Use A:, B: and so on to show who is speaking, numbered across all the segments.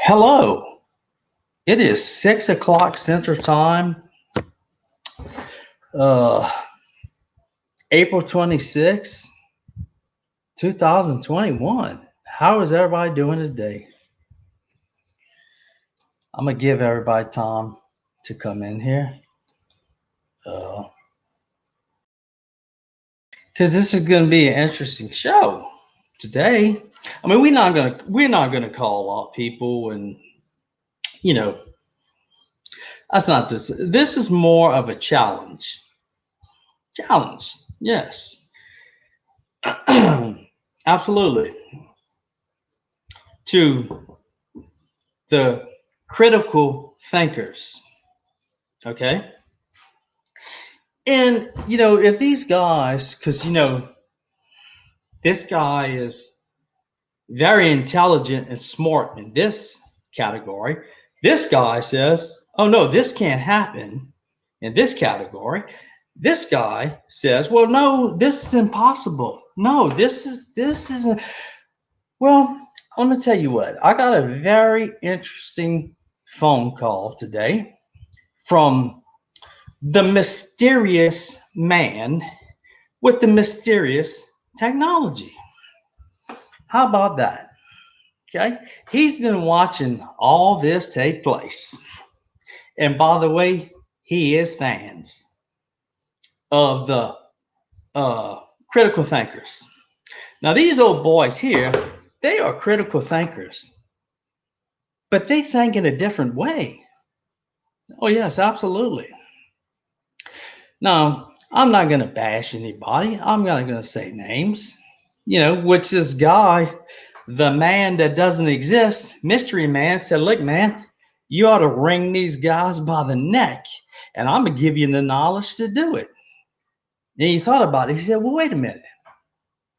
A: Hello. It is 6 o'clock Central Time, uh, April 26, 2021. How is everybody doing today? I'm going to give everybody time to come in here. Because this is going to be an interesting show today. I mean, we're not gonna call out people, and you know, that's not this. This is more of a challenge. Challenge, yes. Absolutely. To the critical thinkers. Okay. And, if these guys, because, this guy is very intelligent and smart in this category. This guy says, oh, no, this can't happen in this category. This guy says, well, no, this is impossible. No, this isn't. Well, let me tell you what, I got a very interesting phone call today from the mysterious man with the mysterious technology. How about that? Okay. He's been watching all this take place. And by the way, he is fans of the critical thinkers. Now, these old boys here, they are critical thinkers, but they think in a different way. Oh, yes, absolutely. Now, I'm not going to bash anybody. I'm not going to say names, which this guy, the man that doesn't exist, mystery man, said, look, man, you ought to wring these guys by the neck, and I'm going to give you the knowledge to do it. And he thought about it. He said, well, wait a minute.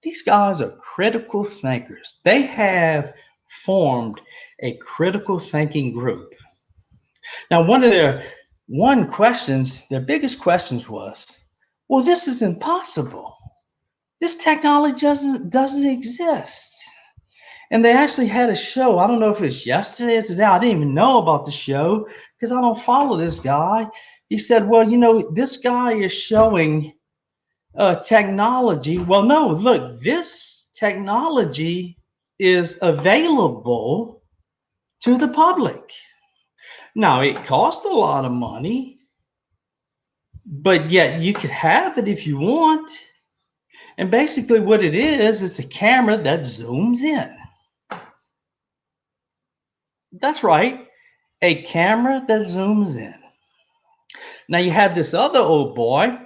A: These guys are critical thinkers. They have formed a critical thinking group. Now, their biggest questions was, well, this is impossible. This technology doesn't exist. And they actually had a show. I don't know if it was yesterday or today. I didn't even know about the show because I don't follow this guy. He said, well, this guy is showing technology. Well, no, look, this technology is available to the public. Now, it costs a lot of money, but yet you could have it if you want. And basically what it is, it's a camera that zooms in. That's right, a camera that zooms in. Now you have this other old boy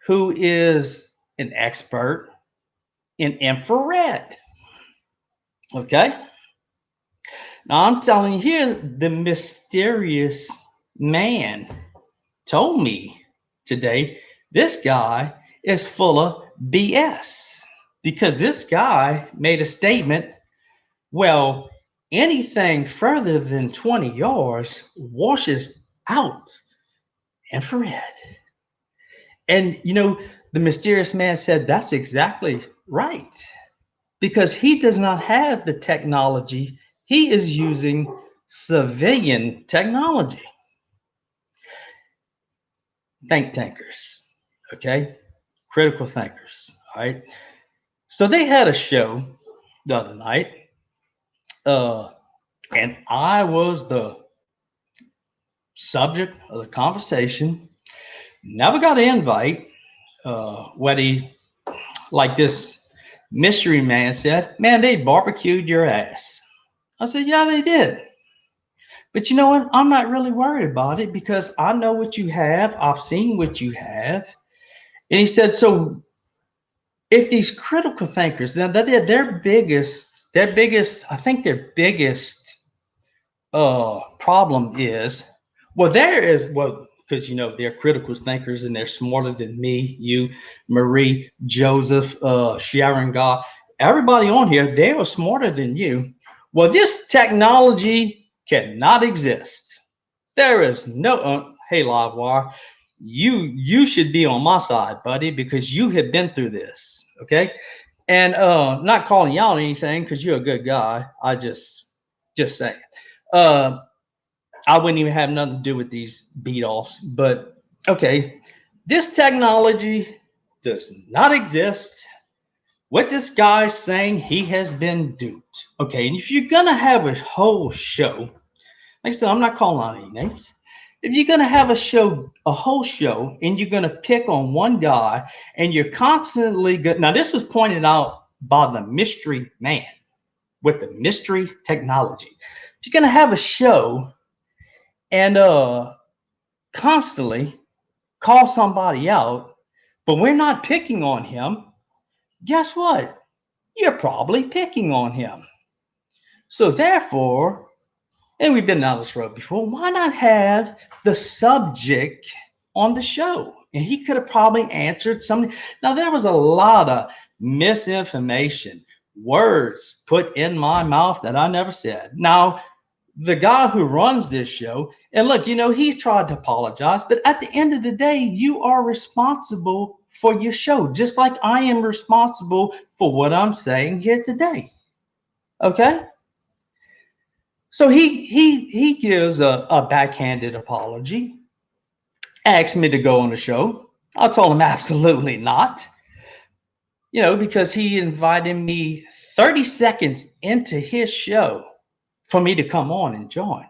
A: who is an expert in infrared. Okay? Now I'm telling you here, the mysterious man told me today, this guy is full of BS because this guy made a statement, well, anything further than 20 yards washes out infrared. And, the mysterious man said that's exactly right because he does not have the technology. He is using civilian technology. Think tankers, okay? Critical thinkers, all right? So they had a show the other night, and I was the subject of the conversation. Never got an invite. Like this mystery man said, man, they barbecued your ass. I said, yeah, they did. But you know what? I'm not really worried about it because I know what you have. I've seen what you have. And he said, so if these critical thinkers, now their biggest, I think their biggest problem is, because they're critical thinkers and they're smarter than me, you, Marie, Joseph, Sharon, God, everybody on here, they are smarter than you. Well, this technology cannot exist. There is no, hey, Livewire, you should be on my side, buddy, because you have been through this, okay? And not calling you out anything because you're a good guy. I just Just saying. I wouldn't even have nothing to do with these beat offs. But okay, this technology does not exist. What this guy's saying, he has been duped. Okay, and if you're gonna have a whole show, like I said, I'm not calling out any names. If you're gonna have a whole show, and you're gonna pick on one guy, and you're constantly good. Now, this was pointed out by the mystery man with the mystery technology. If you're gonna have a show and constantly call somebody out, but we're not picking on him, guess what? You're probably picking on him. So therefore, and we've been down this road before, why not have the subject on the show? And he could have probably answered something. Now, there was a lot of misinformation, words put in my mouth that I never said. Now, the guy who runs this show, and look, he tried to apologize, but at the end of the day, you are responsible for your show, just like I am responsible for what I'm saying here today. Okay? So he gives a backhanded apology, asked me to go on the show. I told him absolutely not, because he invited me 30 seconds into his show for me to come on and join.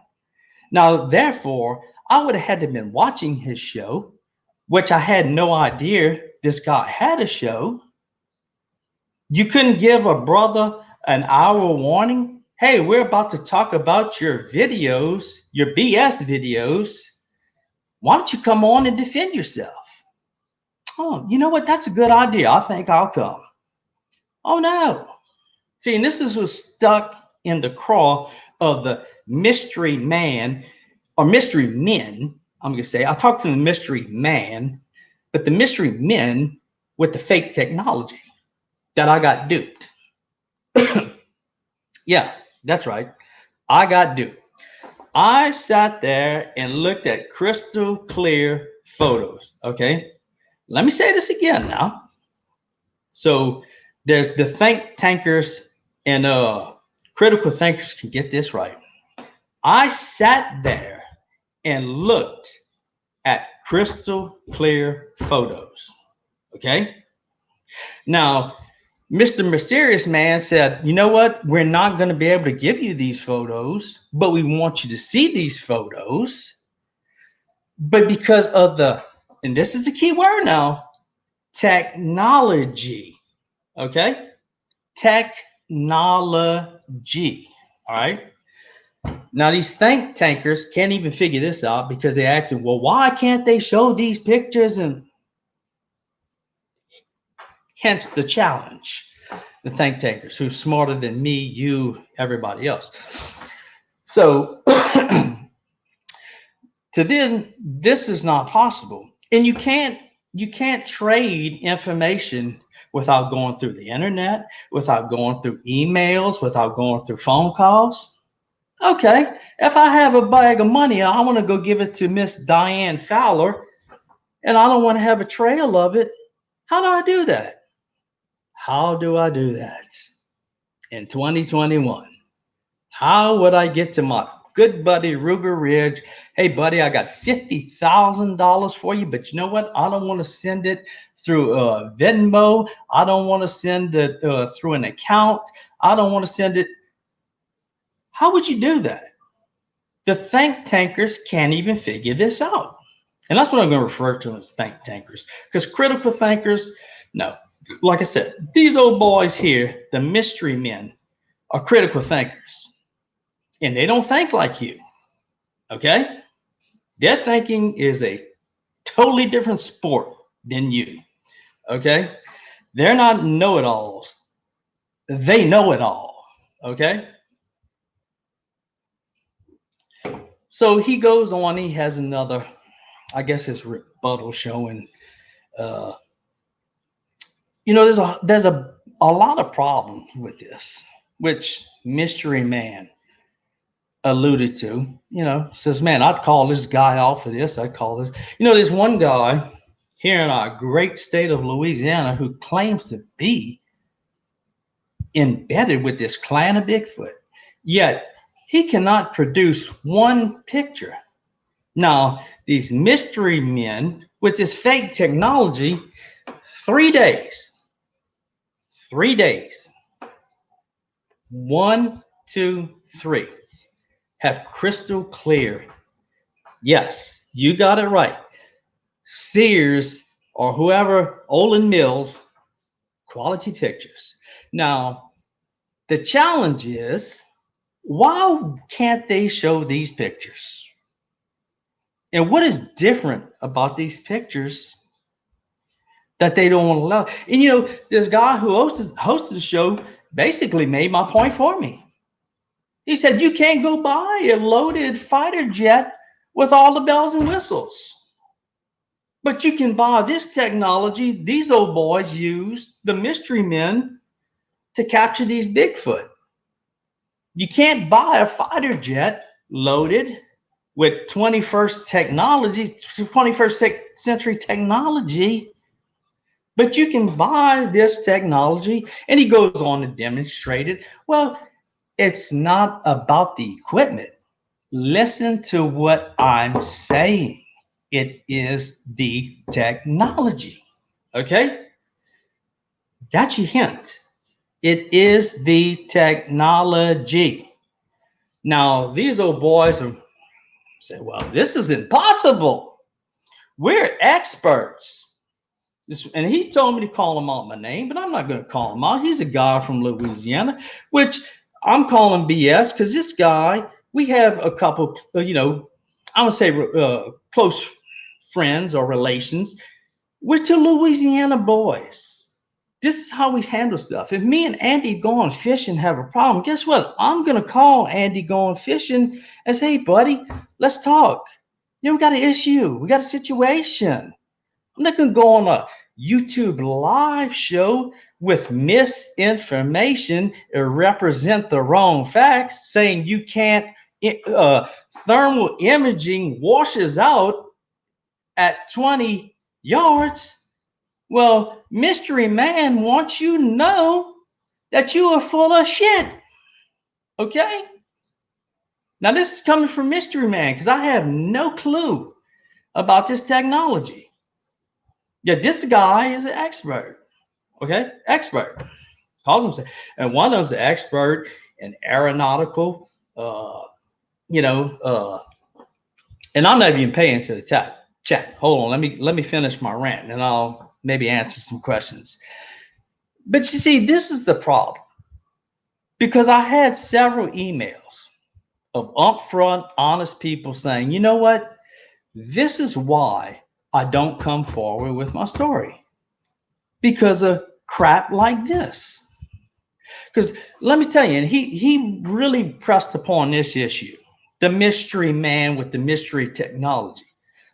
A: Now, therefore, I would have had to have been watching his show, which I had no idea this guy had a show. You couldn't give a brother an hour warning. Hey, we're about to talk about your videos, your BS videos. Why don't you come on and defend yourself? Oh, you know what? That's a good idea. I think I'll come. Oh, no. See, and this was stuck in the craw of the mystery man or mystery men. I'm going to say, I talked to the mystery man, but the mystery men with the fake technology that I got duped. Yeah, that's right. I got duped. I sat there and looked at crystal clear photos. Okay. Let me say this again now. So there's the think tankers and critical thinkers can get this right. I sat there and looked at crystal clear photos. Okay. Now, Mr. Mysterious Man said, you know what? We're not going to be able to give you these photos, but we want you to see these photos. But because of and this is a key word now, technology. Okay? Technology. All right? Now, these think tankers can't even figure this out because they ask them, well, why can't they show these pictures? And hence the challenge. The think tankers who's smarter than me, you, everybody else. So to them, this is not possible. And you can't trade information without going through the internet, without going through emails, without going through phone calls. Okay, if I have a bag of money and I want to go give it to Miss Diane Fowler and I don't want to have a trail of it, how do I do that? How do I do that? In 2021, how would I get to my good buddy Ruger Ridge? Hey, buddy, I got $50,000 for you, but you know what? I don't want to send it through Venmo. I don't want to send it through an account. I don't want to send it. How would you do that? The think tankers can't even figure this out. And that's what I'm going to refer to as think tankers, because critical thinkers, no. Like I said, these old boys here, the mystery men, are critical thinkers. And they don't think like you. Okay? Their thinking is a totally different sport than you. Okay? They're not know-it-alls. They know it all. Okay? So he goes on, he has another, I guess his rebuttal showing there's a lot of problems with this, which Mystery Man alluded to, says, man, I'd call this guy out for this. I'd call this, there's one guy here in our great state of Louisiana who claims to be embedded with this clan of Bigfoot. Yet he cannot produce one picture. Now, these mystery men with this fake technology, 3 days, 3 days, 1, 2, 3, have crystal clear. Yes, you got it right. Sears or whoever, Olin Mills, quality pictures. Now, the challenge is, why can't they show these pictures? And what is different about these pictures that they don't want to allow? And this guy who hosted the show basically made my point for me. He said, you can't go buy a loaded fighter jet with all the bells and whistles. But you can buy this technology these old boys use, the mystery men, to capture these Bigfoot. You can't buy a fighter jet loaded with 21st technology, 21st century technology, but you can buy this technology. And he goes on to demonstrate it. Well, it's not about the equipment. Listen to what I'm saying. It is the technology. Okay? That's your hint. It is the technology. Now, these old boys are saying, well, this is impossible. We're experts. And he told me to call him out my name, but I'm not going to call him out. He's a guy from Louisiana, which I'm calling BS because this guy, we have a couple, I would say close friends or relations. We're two Louisiana boys. This is how we handle stuff. If me and Andy going fishing have a problem, guess what? I'm going to call Andy going fishing and say, hey, buddy, let's talk. We got an issue. We got a situation. I'm not going to go on a YouTube live show with misinformation and represent the wrong facts, saying you can't, thermal imaging washes out at 20 yards. Well, mystery man wants you to know that you are full of shit. Okay? Now, this is coming from mystery man because I have no clue about this technology. Yeah, this guy is an expert. Okay? Expert. Calls himself. And one of them's an expert in aeronautical, and I'm not even paying to the chat. Hold on. Let me finish my rant and I'll maybe answer some questions. But you see, this is the problem. Because I had several emails of upfront, honest people saying, you know what? This is why I don't come forward with my story. Because of crap like this. Because let me tell you, and he really pressed upon this issue. The mystery man with the mystery technology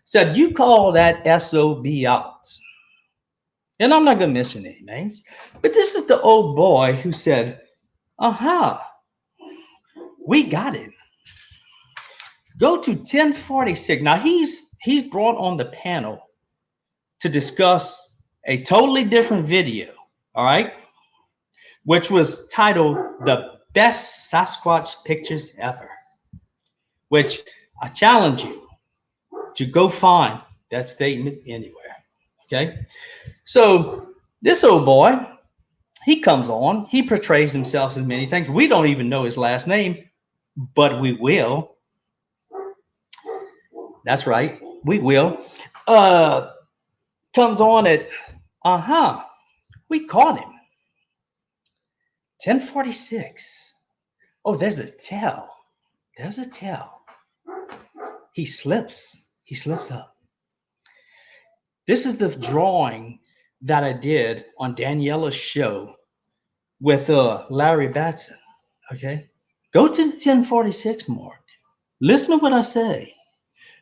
A: said, you call that SOB out. And I'm not going to mention any names, but this is the old boy who said, we got it. Go to 1046. Now he's brought on the panel to discuss a totally different video, all right, which was titled The Best Sasquatch Pictures Ever, which I challenge you to go find that statement anywhere. Okay. So this old boy, he comes on, he portrays himself as many things. We don't even know his last name, but we will. That's right. We will. Comes on at, we caught him. 1046. Oh, there's a tail. There's a tail. He slips up. This is the drawing that I did on Daniela's show with Larry Batson. Okay. Go to the 1046 mark. Listen to what I say.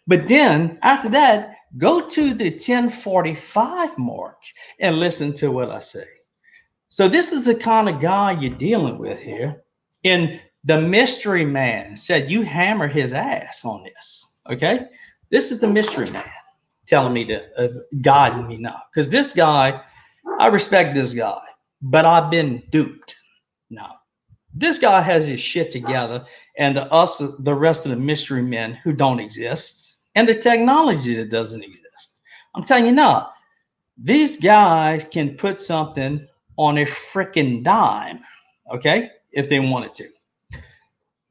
A: But then after that, go to the 1045 mark and listen to what I say. So this is the kind of guy you're dealing with here. And the mystery man said, you hammer his ass on this. Okay. This is the mystery man telling me to guide me now. Because this guy, I respect this guy, but I've been duped now. This guy has his shit together, and the rest of the mystery men who don't exist, and the technology that doesn't exist. I'm telling you now, these guys can put something on a freaking dime, okay, if they wanted to.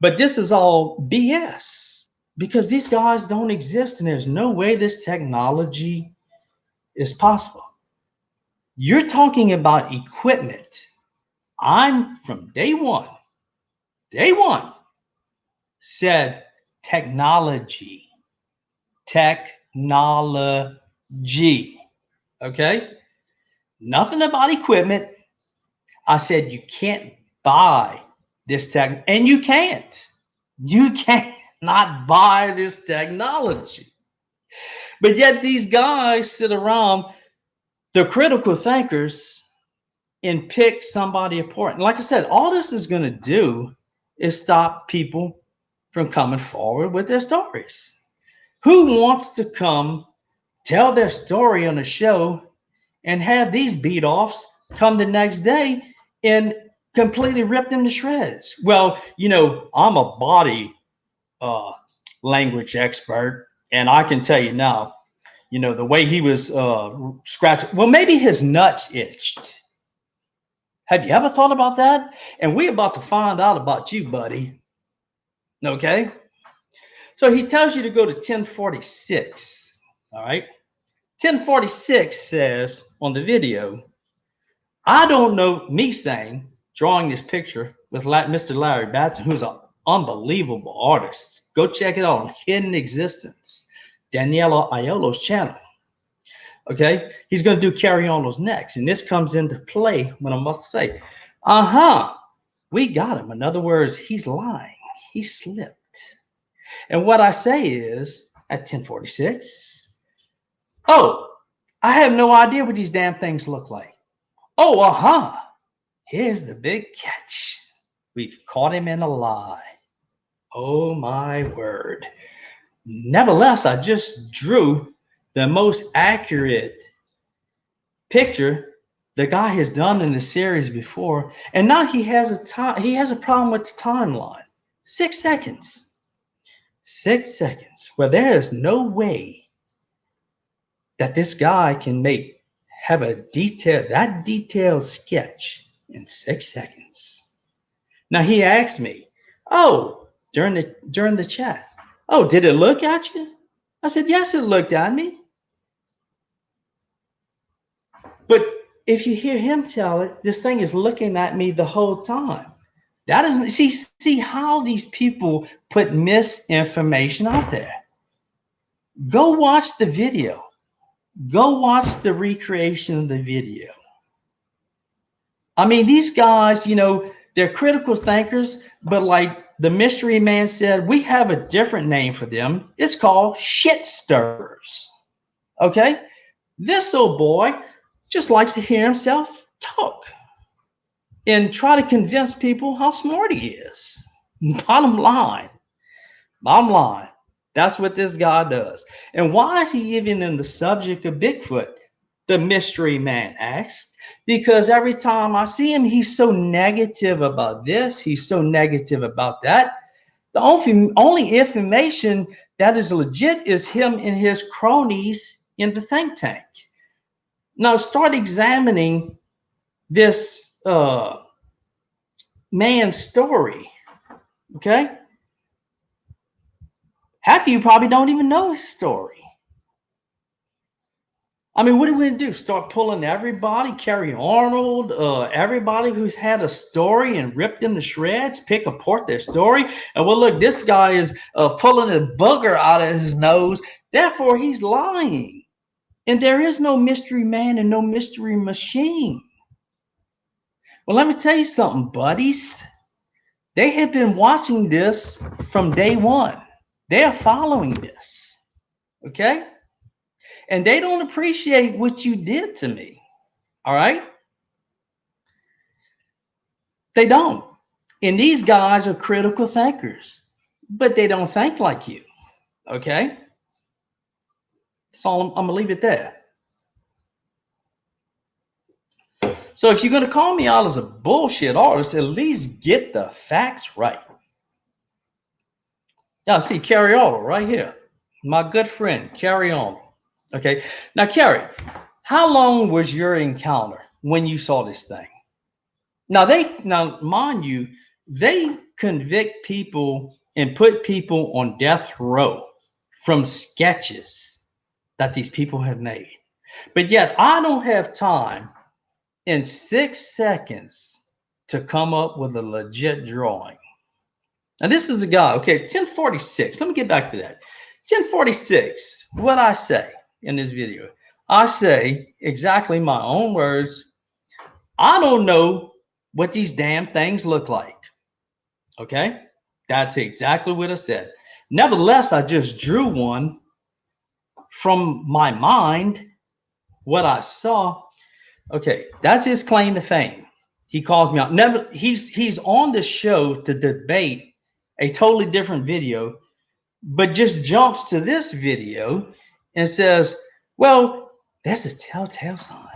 A: But this is all BS because these guys don't exist, and there's no way this technology is possible. You're talking about equipment. I'm from day one said technology, technology. Okay? Nothing about equipment. I said you can't buy this tech, and you can't. You cannot buy this technology. But yet these guys sit around, the critical thinkers, and pick somebody apart. And like I said, all this is going to do is stop people from coming forward with their stories. Who wants to come tell their story on a show and have these beat offs come the next day and completely rip them to shreds? Well, I'm a body uh, language expert, and I can tell you now, the way he was scratching, well, maybe his nuts itched. Have you ever thought about that? And we're about to find out about you, buddy. Okay? So he tells you to go to 1046. All right? 1046 says on the video, I don't know, me saying, drawing this picture with Mr. Larry Batson, who's an unbelievable artist. Go check it out on Hidden Existence, Daniela Aiello's channel. Okay? He's going to do Carry On Those next. And this comes into play when I'm about to say, we got him. In other words, he's lying. He slipped. And what I say is at 1046, I have no idea what these damn things look like. Here's the big catch. We've caught him in a lie. Oh my word. Nevertheless, I just drew the most accurate picture the guy has done in the series before, and now he has a problem with the timeline. 6 seconds. 6 seconds. Well, there is no way that this guy can have that detailed sketch in 6 seconds. Now he asked me, during the chat, did it look at you? I said, yes, it looked at me. But if you hear him tell it, this thing is looking at me the whole time. That isn't, see how these people put misinformation out there. Go watch the video. Go watch the recreation of the video. I mean, these guys, they're critical thinkers, but like the mystery man said, we have a different name for them. It's called shit stirrers. Okay? This old boy just likes to hear himself talk and try to convince people how smart he is. Bottom line, that's what this guy does. And why is he even in the subject of Bigfoot? The mystery man asked. Because every time I see him, he's so negative about this, he's so negative about that. The only information that is legit is him and his cronies in the think tank. Now start examining this man's story. Okay? Half of you probably don't even know his story. I mean, what are we going to do? Start pulling everybody, Carrie Arnold, everybody who's had a story and ripped them to shreds, pick apart their story. And well, look, this guy is pulling a booger out of his nose. Therefore, he's lying. And there is no mystery man and no mystery machine. Well, let me tell you something, buddies. They have been watching this from day one. They are following this. Okay? And they don't appreciate what you did to me. All right? They don't. And these guys are critical thinkers, but they don't think like you. Okay? So I'm going to leave it there. So if you're going to call me out as a bullshit artist, at least get the facts right. Now, see, Carrie Arnold right here. My good friend, Carrie Arnold. Okay. Now, Carrie, how long was your encounter when you saw this thing? Now, mind you, they convict people and put people on death row from sketches that these people have made. But yet, I don't have time in 6 seconds to come up with a legit drawing. Now, this is a guy, okay, 1046. Let me get back to that. 1046, what I say in this video, I say exactly my own words. I don't know what these damn things look like. Okay, that's exactly what I said. Nevertheless, I just drew one from my mind, what I saw. Okay, that's his claim to fame. He calls me out. Never, he's on the show to debate a totally different video, but just jumps to this video and says, well, there's a telltale sign.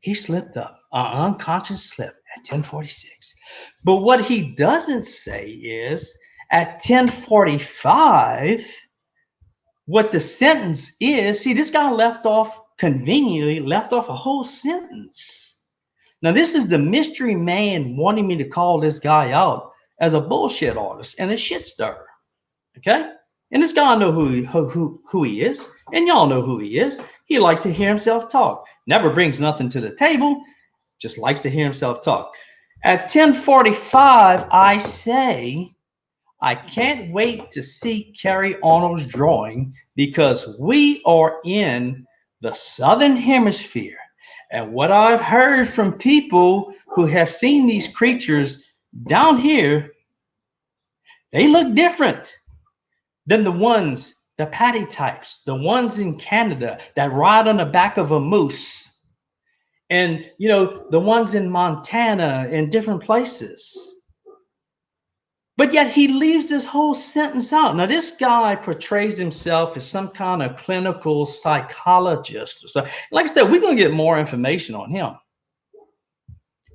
A: He slipped up, an unconscious slip at 1046. But what he doesn't say is at 1045, what the sentence is. See, this guy conveniently left off a whole sentence. Now, this is the mystery man wanting me to call this guy out as a bullshit artist and a shit stirrer. Okay? And this guy know who he is, and y'all know who he is. He likes to hear himself talk. Never brings nothing to the table, just likes to hear himself talk. At 1045, I say, I can't wait to see Carrie Arnold's drawing because we are in the Southern Hemisphere. And what I've heard from people who have seen these creatures down here, they look different than the patty types, the ones in Canada that ride on the back of a moose. And, the ones in Montana and different places. But yet he leaves this whole sentence out. Now, this guy portrays himself as some kind of clinical psychologist. So, like I said, we're going to get more information on him.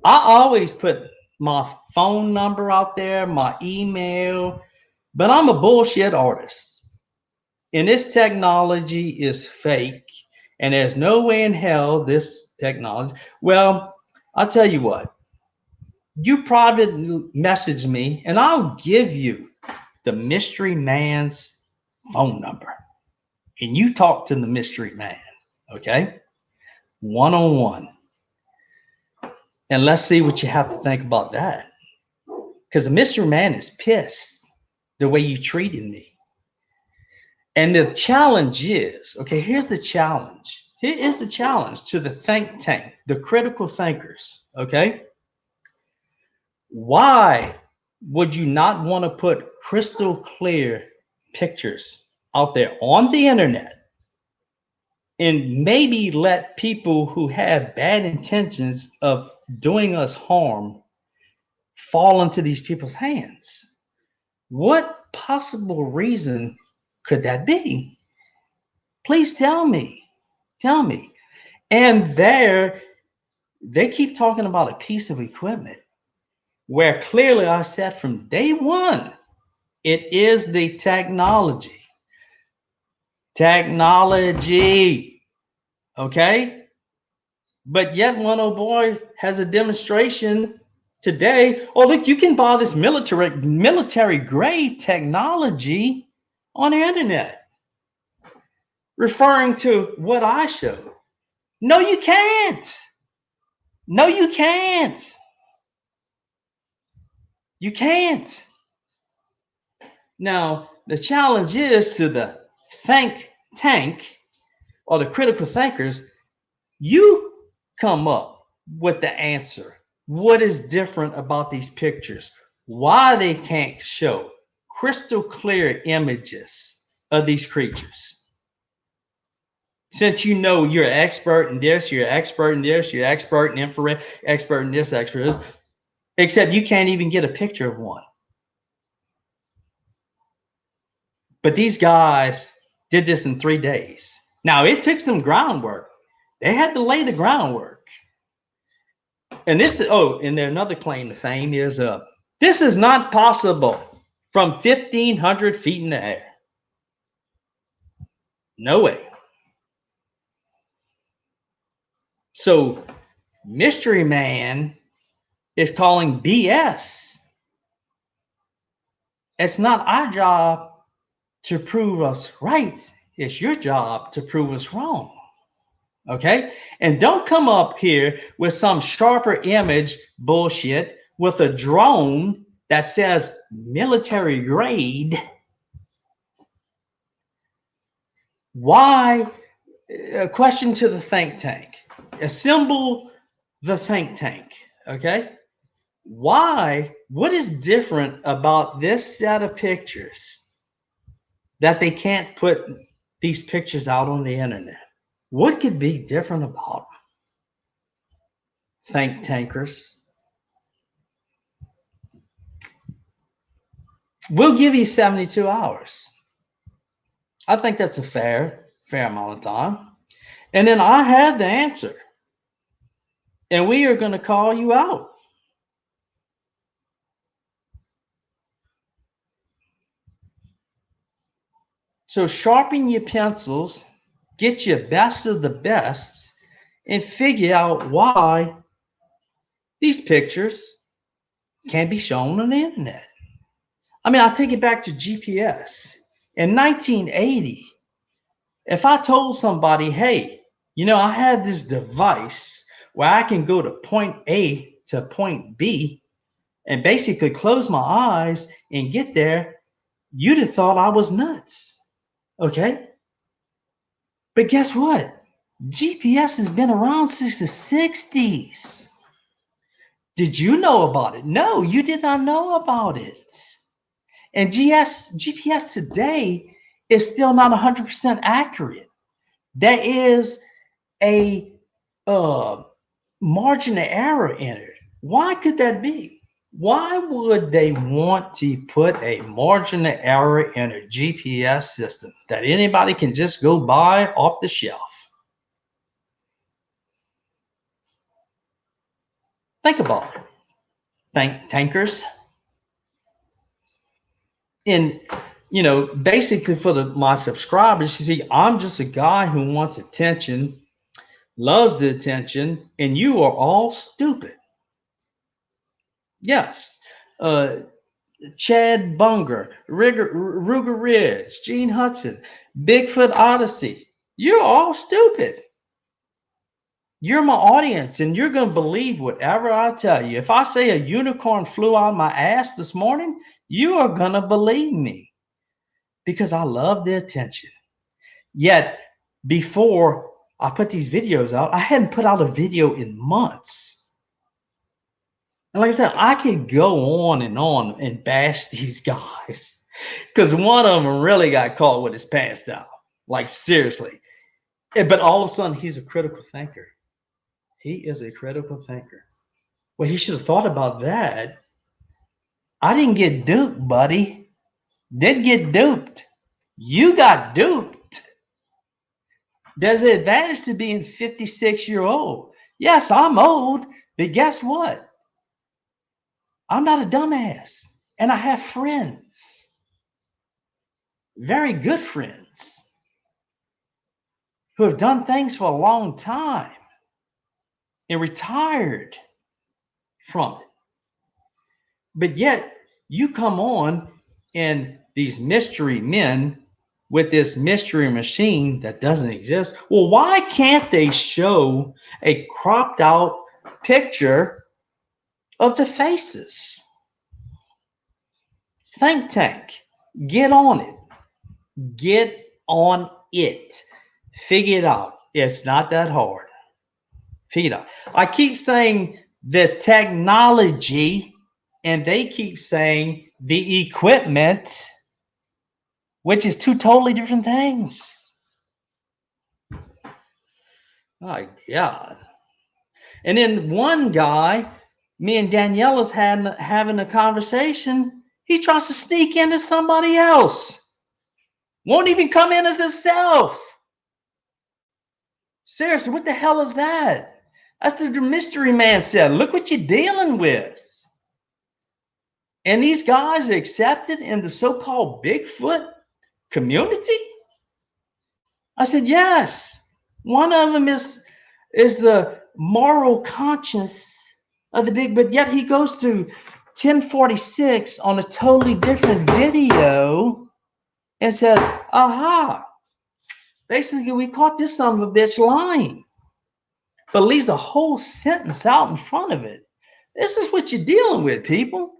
A: I always put my phone number out there, my email, but I'm a bullshit artist. And this technology is fake. And there's no way in hell this technology. Well, I'll tell you what. You private message me and I'll give you the mystery man's phone number. And you talk to the mystery man, okay? One-on-one. And let's see what you have to think about that. Because the mystery man is pissed the way you treated me. And the challenge is, okay, here's the challenge. Here is the challenge to the think tank, the critical thinkers, okay? Why would you not want to put crystal clear pictures out there on the internet and maybe let people who have bad intentions of doing us harm fall into these people's hands? What possible reason could that be? Please tell me. Tell me. And they keep talking about a piece of equipment where clearly I said from day one, it is the technology. Technology. Okay? But yet one old boy has a demonstration today. Oh, look, you can buy this military grade technology on the internet, referring to what I showed. No, you can't. No, you can't. You can't. Now, the challenge is to the think tank or the critical thinkers, you come up with the answer. What is different about these pictures? Why they can't show crystal clear images of these creatures? Since you know you're an expert in this, you're an expert in this, you're an expert in infrared, expert in this, expert in this, except you can't even get a picture of one. But these guys did this in 3 days. Now, it took some groundwork. They had to lay the groundwork. And this is, oh, and then another claim to fame is this is not possible from 1,500 feet in the air. No way. So Mystery Man is calling BS. It's not our job to prove us right. It's your job to prove us wrong. Okay? And don't come up here with some sharper image bullshit with a drone that says military grade. Why? A question to the think tank. Assemble the think tank. Okay? Why? What is different about this set of pictures that they can't put these pictures out on the internet? What could be different about them? Think tankers. We'll give you 72 hours. I think that's a fair amount of time. And then I have the answer. And we are going to call you out. So sharpen your pencils, get your best of the best, and figure out why these pictures can't be shown on the internet. I mean, I'll take it back to GPS. In 1980, if I told somebody, hey, you know, I have this device where I can go to point A to point B and basically close my eyes and get there, you'd have thought I was nuts. Okay? But guess what? GPS has been around since the 60s. Did you know about it? No, you did not know about it. And GPS today is still not 100% accurate. There is a margin of error in it. Why could that be? Why would they want to put a margin of error in a GPS system that anybody can just go buy off the shelf? Think about it. Think tankers. And you know, basically for my subscribers, you see, I'm just a guy who wants attention, loves the attention, and you are all stupid. Yes. Chad Bunger, Ruger Ridge, Gene Hudson, Bigfoot Odyssey. You're all stupid. You're my audience, and you're going to believe whatever I tell you. If I say a unicorn flew out of my ass this morning, you are going to believe me because I love the attention. Yet, before I put these videos out, I hadn't put out a video in months. And like I said, I could go on and bash these guys because one of them really got caught with his pants down. Like, seriously. But all of a sudden, he's a critical thinker. He is a critical thinker. Well, he should have thought about that. I didn't get duped, buddy. Didn't get duped. You got duped. There's an advantage to being 56-year-old. Yes, I'm old, but guess what? I'm not a dumbass. And I have friends. Very good friends. Who have done things for a long time and retired from it. But yet, you come on and these mystery men with this mystery machine that doesn't exist. Well, why can't they show a cropped out picture of the faces? Think tank, get on it. Get on it. Figure it out. It's not that hard. Figure it out. I keep saying the technology, and they keep saying the equipment, which is two totally different things. My God. And then one guy, me and Daniela's having a conversation. He tries to sneak into somebody else. Won't even come in as himself. Seriously, what the hell is that? That's what the mystery man said. Look what you're dealing with. And these guys are accepted in the so-called Bigfoot community? I said, yes. One of them is the moral conscience of the big, but yet he goes to 1046 on a totally different video and says, aha, basically we caught this son of a bitch lying, but leaves a whole sentence out in front of it. This is what you're dealing with, people.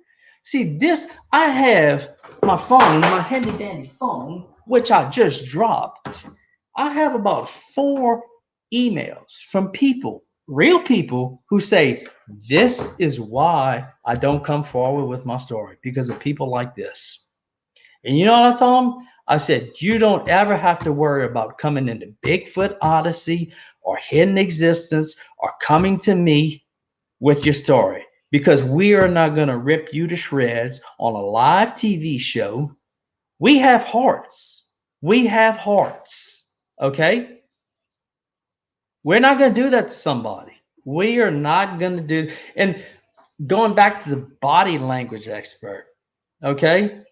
A: See, this, I have my phone, my handy dandy phone, which I just dropped. I have about 4 emails from people, real people, who say, this is why I don't come forward with my story, because of people like this. And you know what I told them? I said, you don't ever have to worry about coming into Bigfoot Odyssey or Hidden Existence or coming to me with your story, because we are not going to rip you to shreds on a live TV show. We have hearts. We have hearts. Okay? We're not going to do that to somebody. We are not going to do. And going back to the body language expert, okay?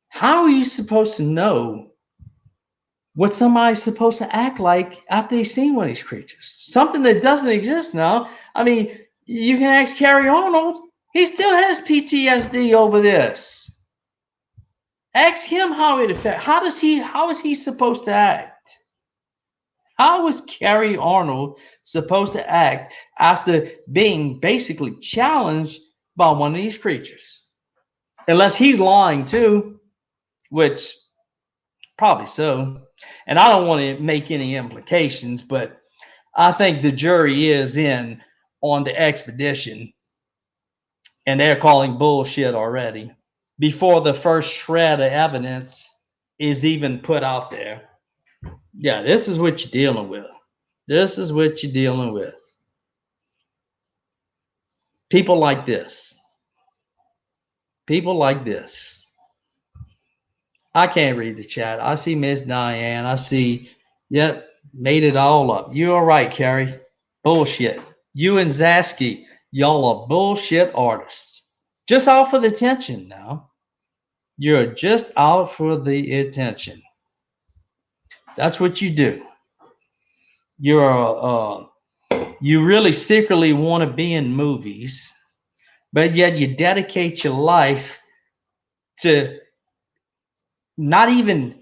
A: How are you supposed to know what somebody's supposed to act like after they've seen one of these creatures? Something that doesn't exist now. I mean, you can ask Carrie Arnold. He still has PTSD over this. Ask him how it affects. How is he supposed to act? How is Carrie Arnold supposed to act after being basically challenged by one of these creatures? Unless he's lying too, which probably so. And I don't want to make any implications, but I think the jury is in on the expedition, and they're calling bullshit already before the first shred of evidence is even put out there. Yeah, this is what you're dealing with. This is what you're dealing with. People like this. People like this. I can't read the chat. I see Miss Diane. I see, yep, made it all up. You're all right, Carrie. Bullshit. You and Zasky, y'all are bullshit artists. Just out for the attention now. You're just out for the attention. That's what you do. You really secretly want to be in movies, but yet you dedicate your life to not even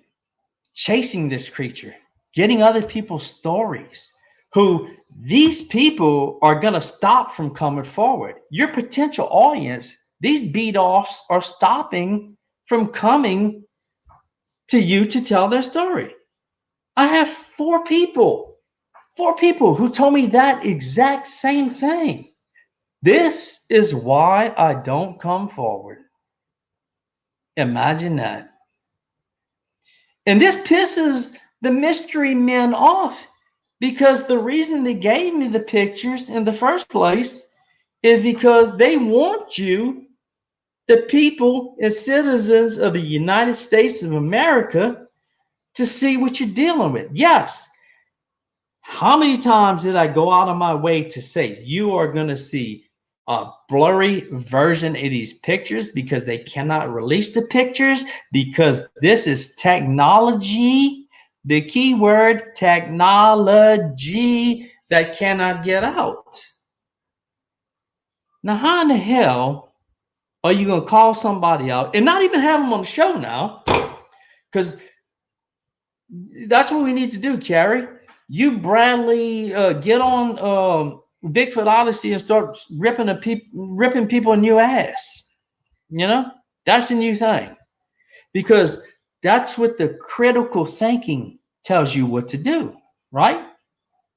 A: chasing this creature, getting other people's stories, who these people are going to stop from coming forward. Your potential audience, these beat-offs are stopping from coming to you to tell their story. I have 4 people who told me that exact same thing. This is why I don't come forward. Imagine that. And this pisses the mystery men off, because the reason they gave me the pictures in the first place is because they want you, the people and citizens of the United States of America, to see what you're dealing with. Yes. How many times did I go out of my way to say you are going to see a blurry version of these pictures, because they cannot release the pictures, because this is technology, the key word technology, that cannot get out. Now, how in the hell are you going to call somebody out and not even have them on the show now? Because that's what we need to do, Carrie. You, Bradley, get on Bigfoot Odyssey and start ripping people a new ass. You know, that's a new thing, because that's what the critical thinking tells you what to do, right?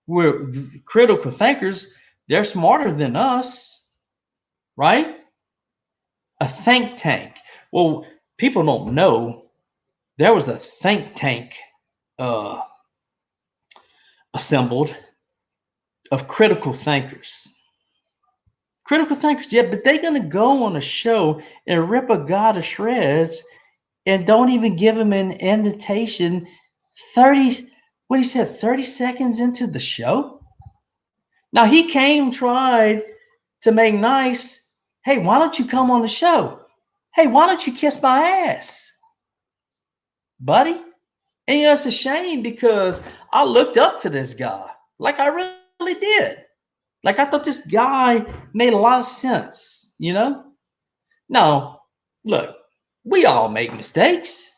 A: We're critical thinkers. They're smarter than us, right? A think tank. Well, people don't know there was a think tank assembled of critical thinkers. Critical thinkers, yeah, but they're going to go on a show and rip a guy to shreds and don't even give him an invitation 30 seconds into the show? Now he came, tried to make nice. Hey, why don't you come on the show? Hey, why don't you kiss my ass, buddy? And you know, it's a shame because I looked up to this guy. Like I really did. Like I thought this guy made a lot of sense, you know? Now, look, we all make mistakes.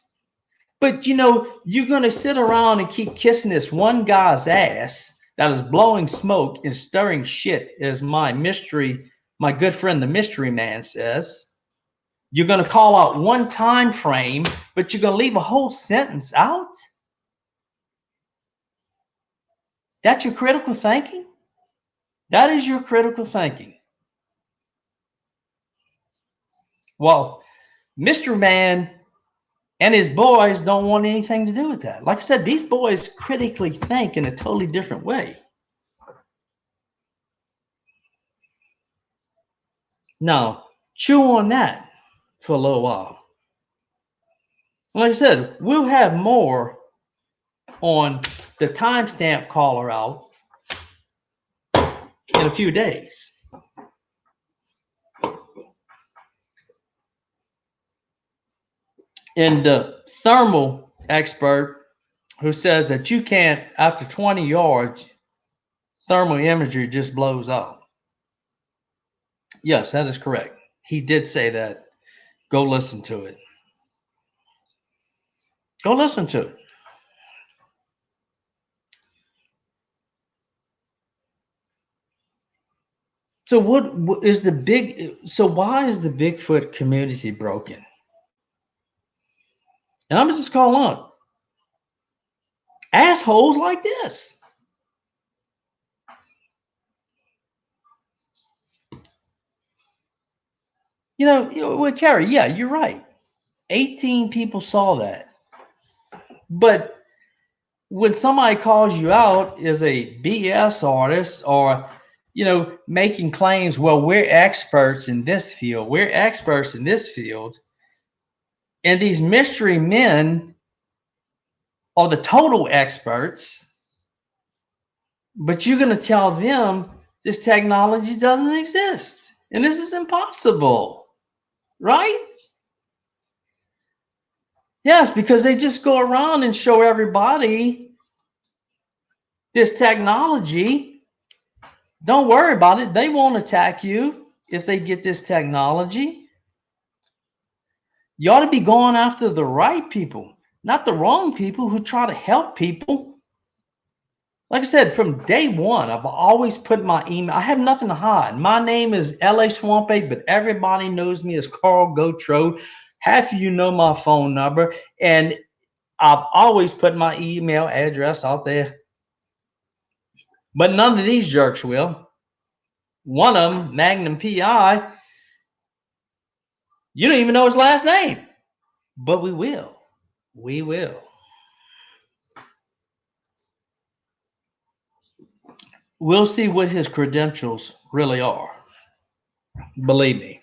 A: But you know, you're gonna sit around and keep kissing this one guy's ass that is blowing smoke and stirring shit, as my good friend the mystery man says. You're gonna call out one time frame, but you're gonna leave a whole sentence out? That's your critical thinking? That is your critical thinking. Well, Mr. Man and his boys don't want anything to do with that. Like I said, these boys critically think in a totally different way. Now, chew on that for a little while. Like I said, we'll have more on the timestamp caller out in a few days. And the thermal expert who says that you can't, after 20 yards, thermal imagery just blows up. Yes, that is correct. He did say that. Go listen to it. Go listen to it. So what is the why is the Bigfoot community broken? And I'm just calling out assholes like this. Well, Carrie, yeah, you're right. 18 people saw that. But when somebody calls you out as a BS artist or, making claims, well, we're experts in this field, and these mystery men are the total experts, but you're going to tell them this technology doesn't exist and this is impossible, right? Yes, because they just go around and show everybody this technology. Don't worry about it. They won't attack you if they get this technology. You ought to be going after the right people, not the wrong people who try to help people. Like I said, from day one, I've always put my email. I have nothing to hide. My name is LA Swamp 8, but everybody knows me as Carl Gotro. Half of you know my phone number, and I've always put my email address out there. But none of these jerks will. One of them, Magnum PI, you don't even know his last name. But we will. We will. We'll see what his credentials really are. Believe me.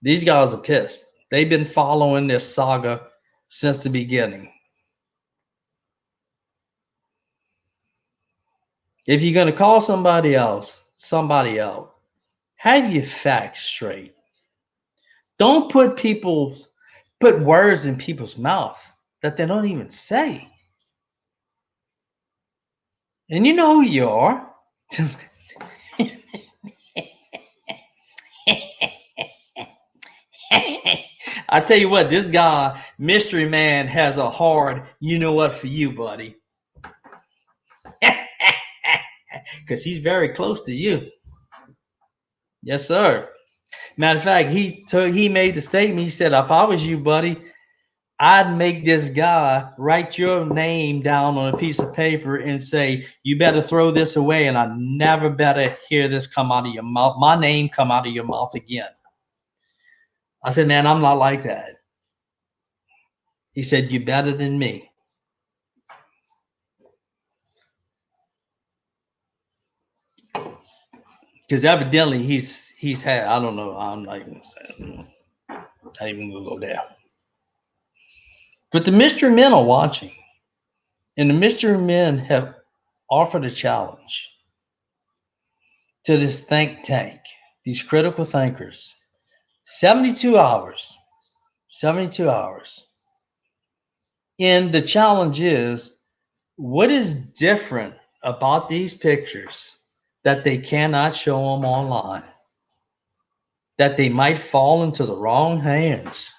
A: These guys are pissed. They've been following this saga since the beginning. If you're going to call somebody out, have your facts straight. Don't put words in people's mouth that they don't even say. And you know who you are. I tell you what, this guy, Mystery Man, has a hard you know what for you, buddy. Because he's very close to you. Yes, sir. Matter of fact, he made the statement. He said, if I was you, buddy, I'd make this guy write your name down on a piece of paper and say, you better throw this away, and I never better hear this come out of your mouth. My name come out of your mouth again. I said, man, I'm not like that. He said, you're better than me. Because evidently he's had, I don't know, I'm not even gonna go there. But the mystery men are watching, and the mystery men have offered a challenge. to this think tank, these critical thinkers. 72 hours. 72 hours. And the challenge is, what is different about these pictures that they cannot show them online? That they might fall into the wrong hands?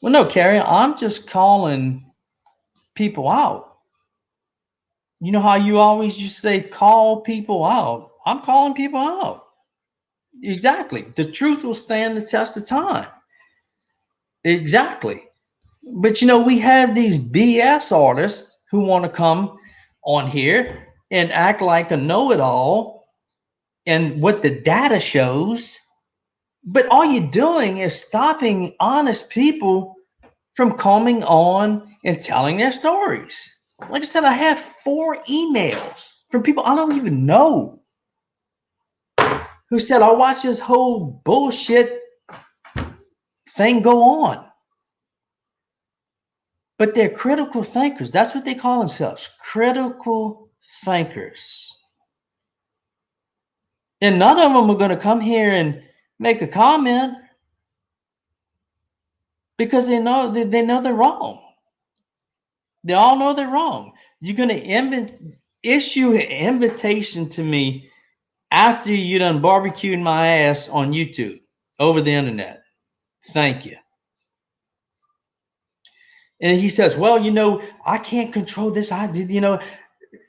A: Well, no, Carrie, I'm just calling people out. You know how you always used to say, call people out? I'm calling people out. Exactly. The truth will stand the test of time. Exactly. But we have these BS artists who want to come on here and act like a know-it-all and what the data shows. But all you're doing is stopping honest people from coming on and telling their stories. Like I said, I have 4 emails from people I don't even know who said, I watched this whole bullshit thing go on. But they're critical thinkers. That's what they call themselves, critical thinkers. And none of them are going to come here and make a comment because they know they're wrong. They all know they're wrong. You're going to issue an invitation to me after you done barbecued my ass on YouTube over the internet. Thank you. And he says, well, I can't control this. I did,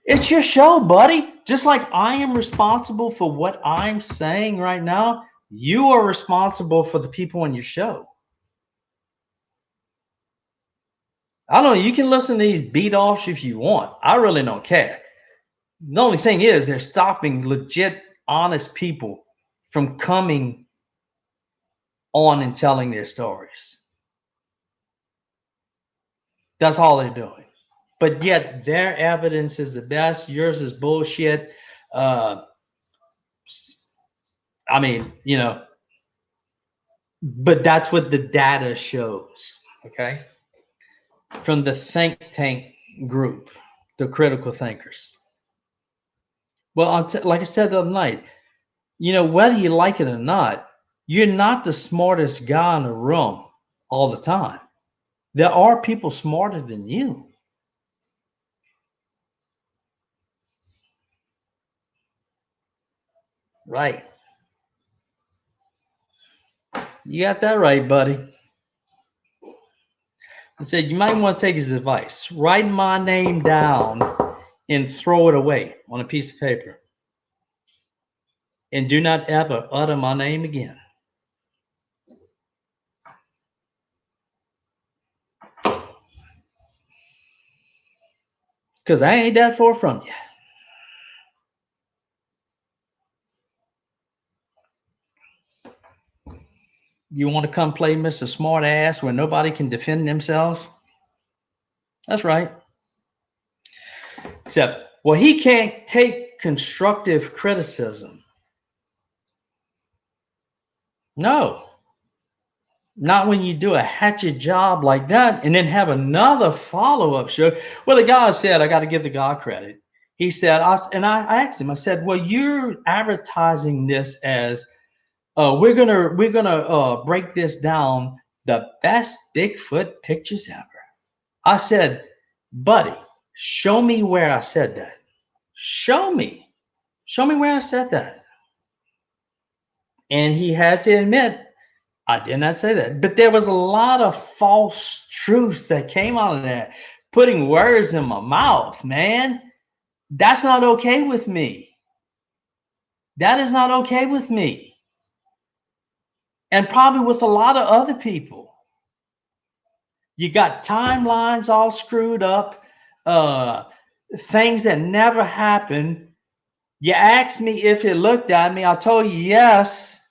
A: it's your show, buddy. Just like I am responsible for what I'm saying right now, you are responsible for the people on your show. I don't know. You can listen to these beat offs if you want. I really don't care. The only thing is they're stopping legit, honest people from coming on and telling their stories. That's all they're doing. But yet their evidence is the best. Yours is bullshit. I mean, but that's what the data shows. Okay. From the think tank group, the critical thinkers. Well, like I said the other night, whether you like it or not, you're not the smartest guy in the room all the time. There are people smarter than you. Right. You got that right, buddy. I said, you might want to take his advice. Write my name down and throw it away on a piece of paper. And do not ever utter my name again. Because I ain't that far from you. You want to come play Mr. Smart Ass where nobody can defend themselves? That's right. Except, well, he can't take constructive criticism. No. Not when you do a hatchet job like that and then have another follow-up show. Well, the guy said, I got to give the guy credit. He said, I asked him, I said, well, you're advertising this as, we're gonna break this down, the best Bigfoot pictures ever. I said, buddy, show me where I said that. Show me where I said that. And he had to admit, I did not say that, but there was a lot of false truths that came out of that, putting words in my mouth, man. That's not okay with me. That is not okay with me. And probably with a lot of other people. You got timelines all screwed up, things that never happened. You asked me if it looked at me. I told you yes.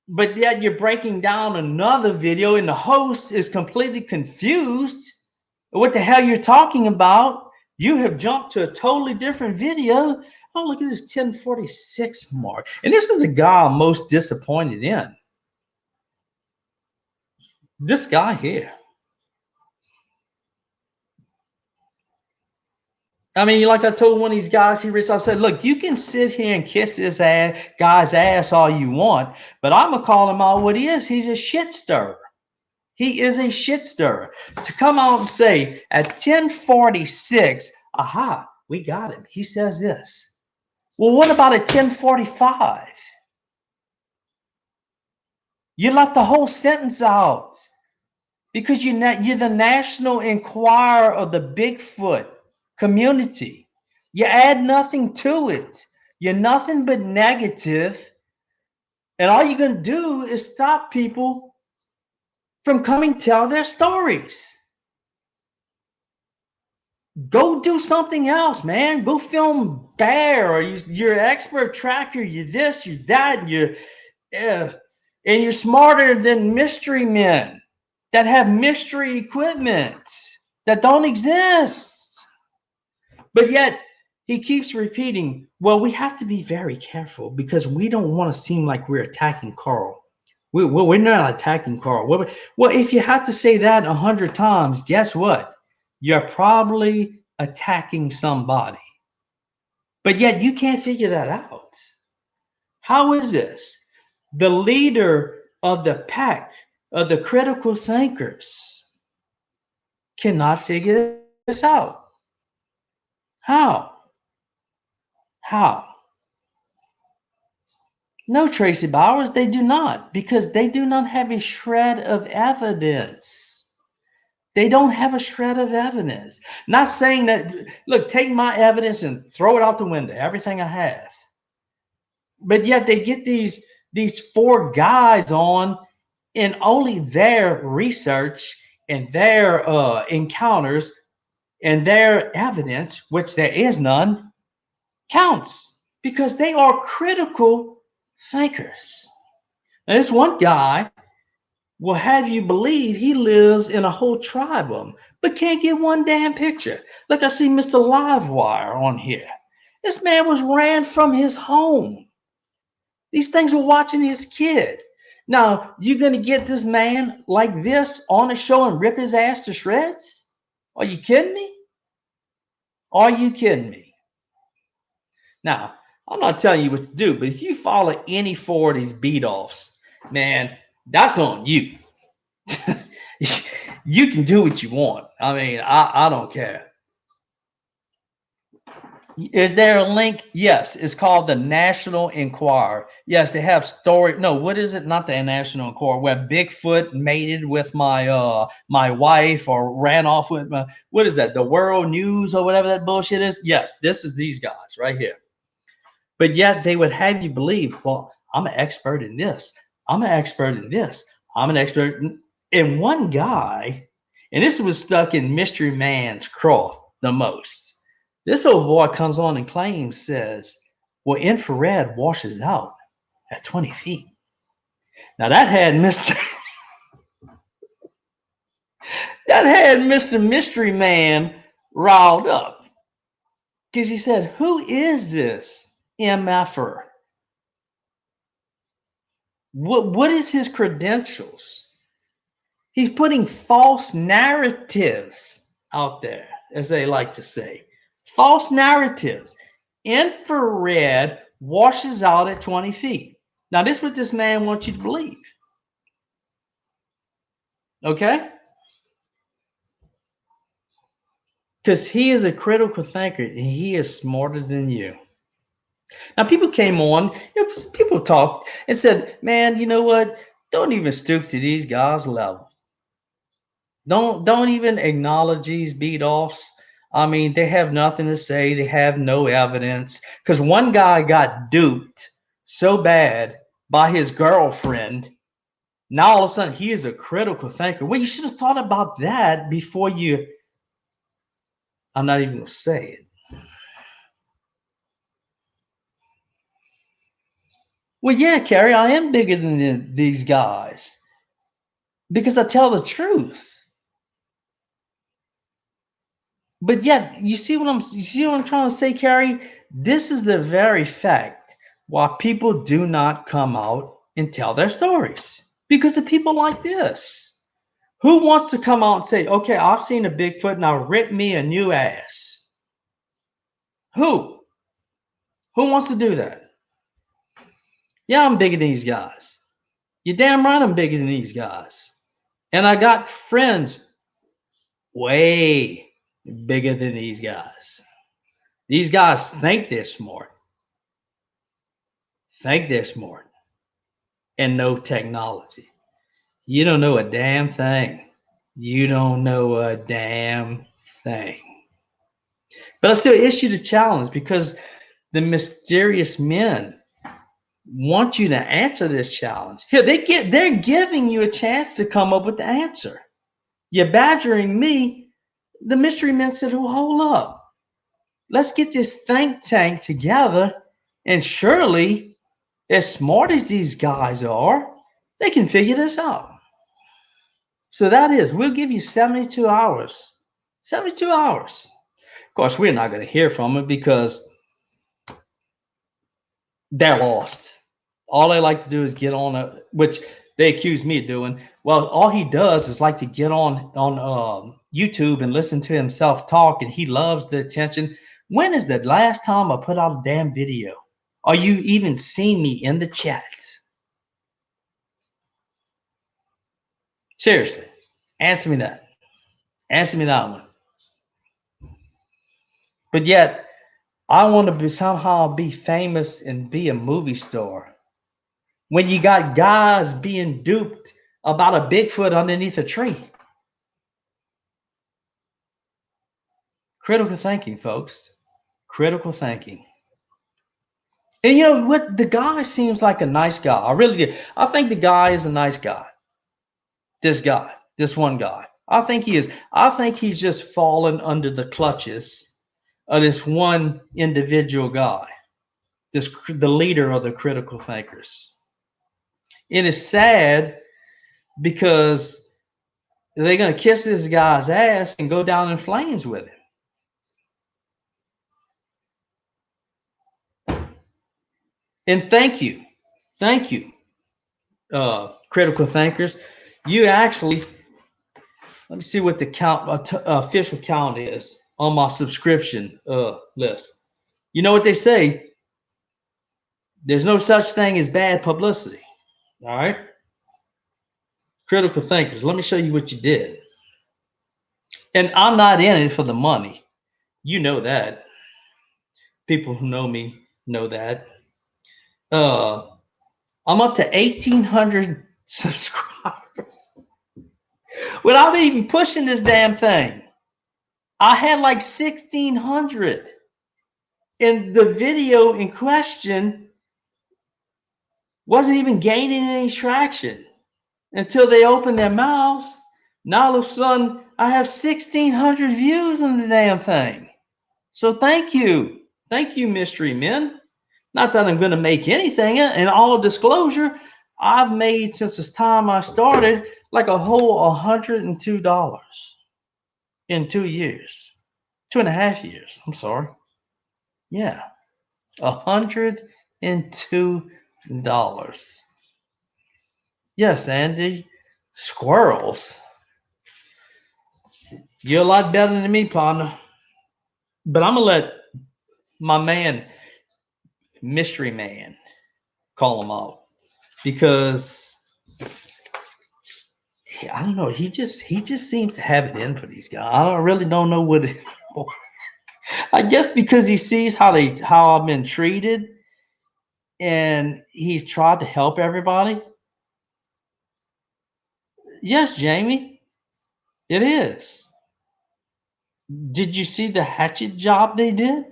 A: But yet you're breaking down another video and the host is completely confused what the hell you're talking about. You have jumped to a totally different video. Oh, look at this 1046 mark. And this is the guy I'm most disappointed in. This guy here. I mean, like I told one of these guys, I said, look, you can sit here and kiss this guy's ass all you want, but I'm going to call him out what he is. He's a shit stirrer. He is a shit stirrer. To come out and say at 10:46, aha, we got him. He says this. Well, what about at 10:45? You left the whole sentence out because you're the National Enquirer of the Bigfoot community. You add nothing to it. You're nothing but negative, and all you're going to do is stop people from coming tell their stories. Go do something else, man. Go film bear, or you're an expert tracker. You're this, you're that, and you're smarter than mystery men that have mystery equipment that don't exist. But yet he keeps repeating, well, we have to be very careful because we don't want to seem like we're attacking Carl. We're not attacking Carl. Well, if you have to say that 100 times, guess what? You're probably attacking somebody. But yet you can't figure that out. How is this? The leader of the pack of the critical thinkers cannot figure this out. How? How? No, Tracy Bowers, they do not, because they do not have a shred of evidence. They don't have a shred of evidence. Not saying that, look, take my evidence and throw it out the window, everything I have. But yet they get these four guys on, and only their research and their encounters and their evidence, which there is none, counts because they are critical thinkers. Now, this one guy will have you believe he lives in a whole tribe of them, but can't get one damn picture. Look, I see Mr. Livewire on here. This man was ran from his home. These things are watching his kid. Now, you going to get this man like this on a show and rip his ass to shreds? Are you kidding me? Are you kidding me? Now, I'm not telling you what to do, but if you follow any four of these beat-offs, man, that's on you. You can do what you want. I mean, I don't care. Is there a link? Yes, it's called the National Enquirer. Yes, they have story. No, what is it? Not the National Enquirer. Where Bigfoot mated with my wife or ran off with my, what is that? The World News or whatever that bullshit is. Yes, this is these guys right here. But yet they would have you believe, well, I'm an expert in this. I'm an expert in this. I'm an expert in one guy, and this was stuck in Mystery Man's craw the most. This old boy comes on and claims, says, well, infrared washes out at 20 feet. Now that had Mr. that had Mr. Mystery Man riled up. Because he said, who is this MFer? What is his credentials? He's putting false narratives out there, as they like to say. False narratives. Infrared washes out at 20 feet. Now, this is what this man wants you to believe. Okay? Because he is a critical thinker and he is smarter than you. Now, people came on, people talked and said, man, you know what? Don't even stoop to these guys' level. Don't even acknowledge these beat-offs. I mean, they have nothing to say. They have no evidence. Because one guy got duped so bad by his girlfriend. Now all of a sudden he is a critical thinker. Well, you should have thought about that before you. I'm not even going to say it. Well, yeah, Carrie, I am bigger than these guys because I tell the truth. But yet, you see what I'm trying to say, Carrie? This is the very fact why people do not come out and tell their stories because of people like this. Who wants to come out and say, okay, I've seen a Bigfoot, now rip me a new ass? Who? Who wants to do that? Yeah, I'm bigger than these guys. You're damn right I'm bigger than these guys. And I got friends way bigger than these guys. These guys think they're smart. Think they're smart. And know technology. You don't know a damn thing. You don't know a damn thing. But I still issue the challenge because the mysterious men want you to answer this challenge. Here, they're giving you a chance to come up with the answer. You're badgering me. The mystery men said, well, hold up. Let's get this think tank together. And surely, as smart as these guys are, they can figure this out. So that is, we'll give you 72 hours. 72 hours. Of course, we're not going to hear from them because they're lost. All they like to do is get on which they accuse me of doing. Well, all he does is like to get on YouTube and listen to himself talk, and he loves the attention. When is the last time I put out a damn video? Are you even seeing me in the chat? Seriously, answer me that. Answer me that one. But yet, I want to somehow be famous and be a movie star. When you got guys being duped about a Bigfoot underneath a tree. Critical thinking, folks. Critical thinking. And you know what? The guy seems like a nice guy. I really do. I think the guy is a nice guy. This one guy. I think he is. I think he's just fallen under the clutches of this one individual guy, the leader of the critical thinkers. It is sad because they're going to kiss this guy's ass and go down in flames with him. And thank you, critical thinkers. You actually, let me see what the official count is on my subscription list. You know what they say? There's no such thing as bad publicity. All right, critical thinkers. Let me show you what you did. And I'm not in it for the money. You know that. People who know me know that. I'm up to 1,800 subscribers without even pushing this damn thing. I had like 1,600. And the video in question wasn't even gaining any traction until they opened their mouths. Now all of a sudden, I have 1,600 views on the damn thing. So thank you. Thank you, mystery men. Not that I'm going to make anything. In all disclosure, I've made since the time I started like a whole $102 in 2 years. 2.5 years. I'm sorry. Yeah. $102. Yes, Andy. Squirrels. You're a lot better than me, partner. But I'm going to let my man, Mystery Man, call him out. Because I don't know, he just seems to have it in for these guys. I really don't know what it, I guess because he sees how I've been treated and he's tried to help everybody. Yes, Jamie, it is. Did you see the hatchet job they did?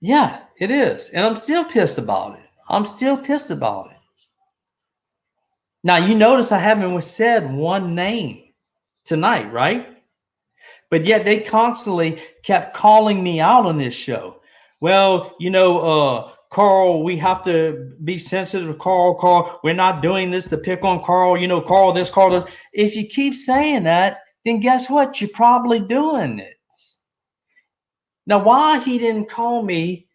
A: Yeah, it is. And I'm still pissed about it. Now, you notice I haven't said one name tonight, right? But yet they constantly kept calling me out on this show. Well, Carl, we have to be sensitive to Carl. We're not doing this to pick on Carl. Carl this, Carl this. If you keep saying that, then guess what? You're probably doing it. Now, why he didn't call me,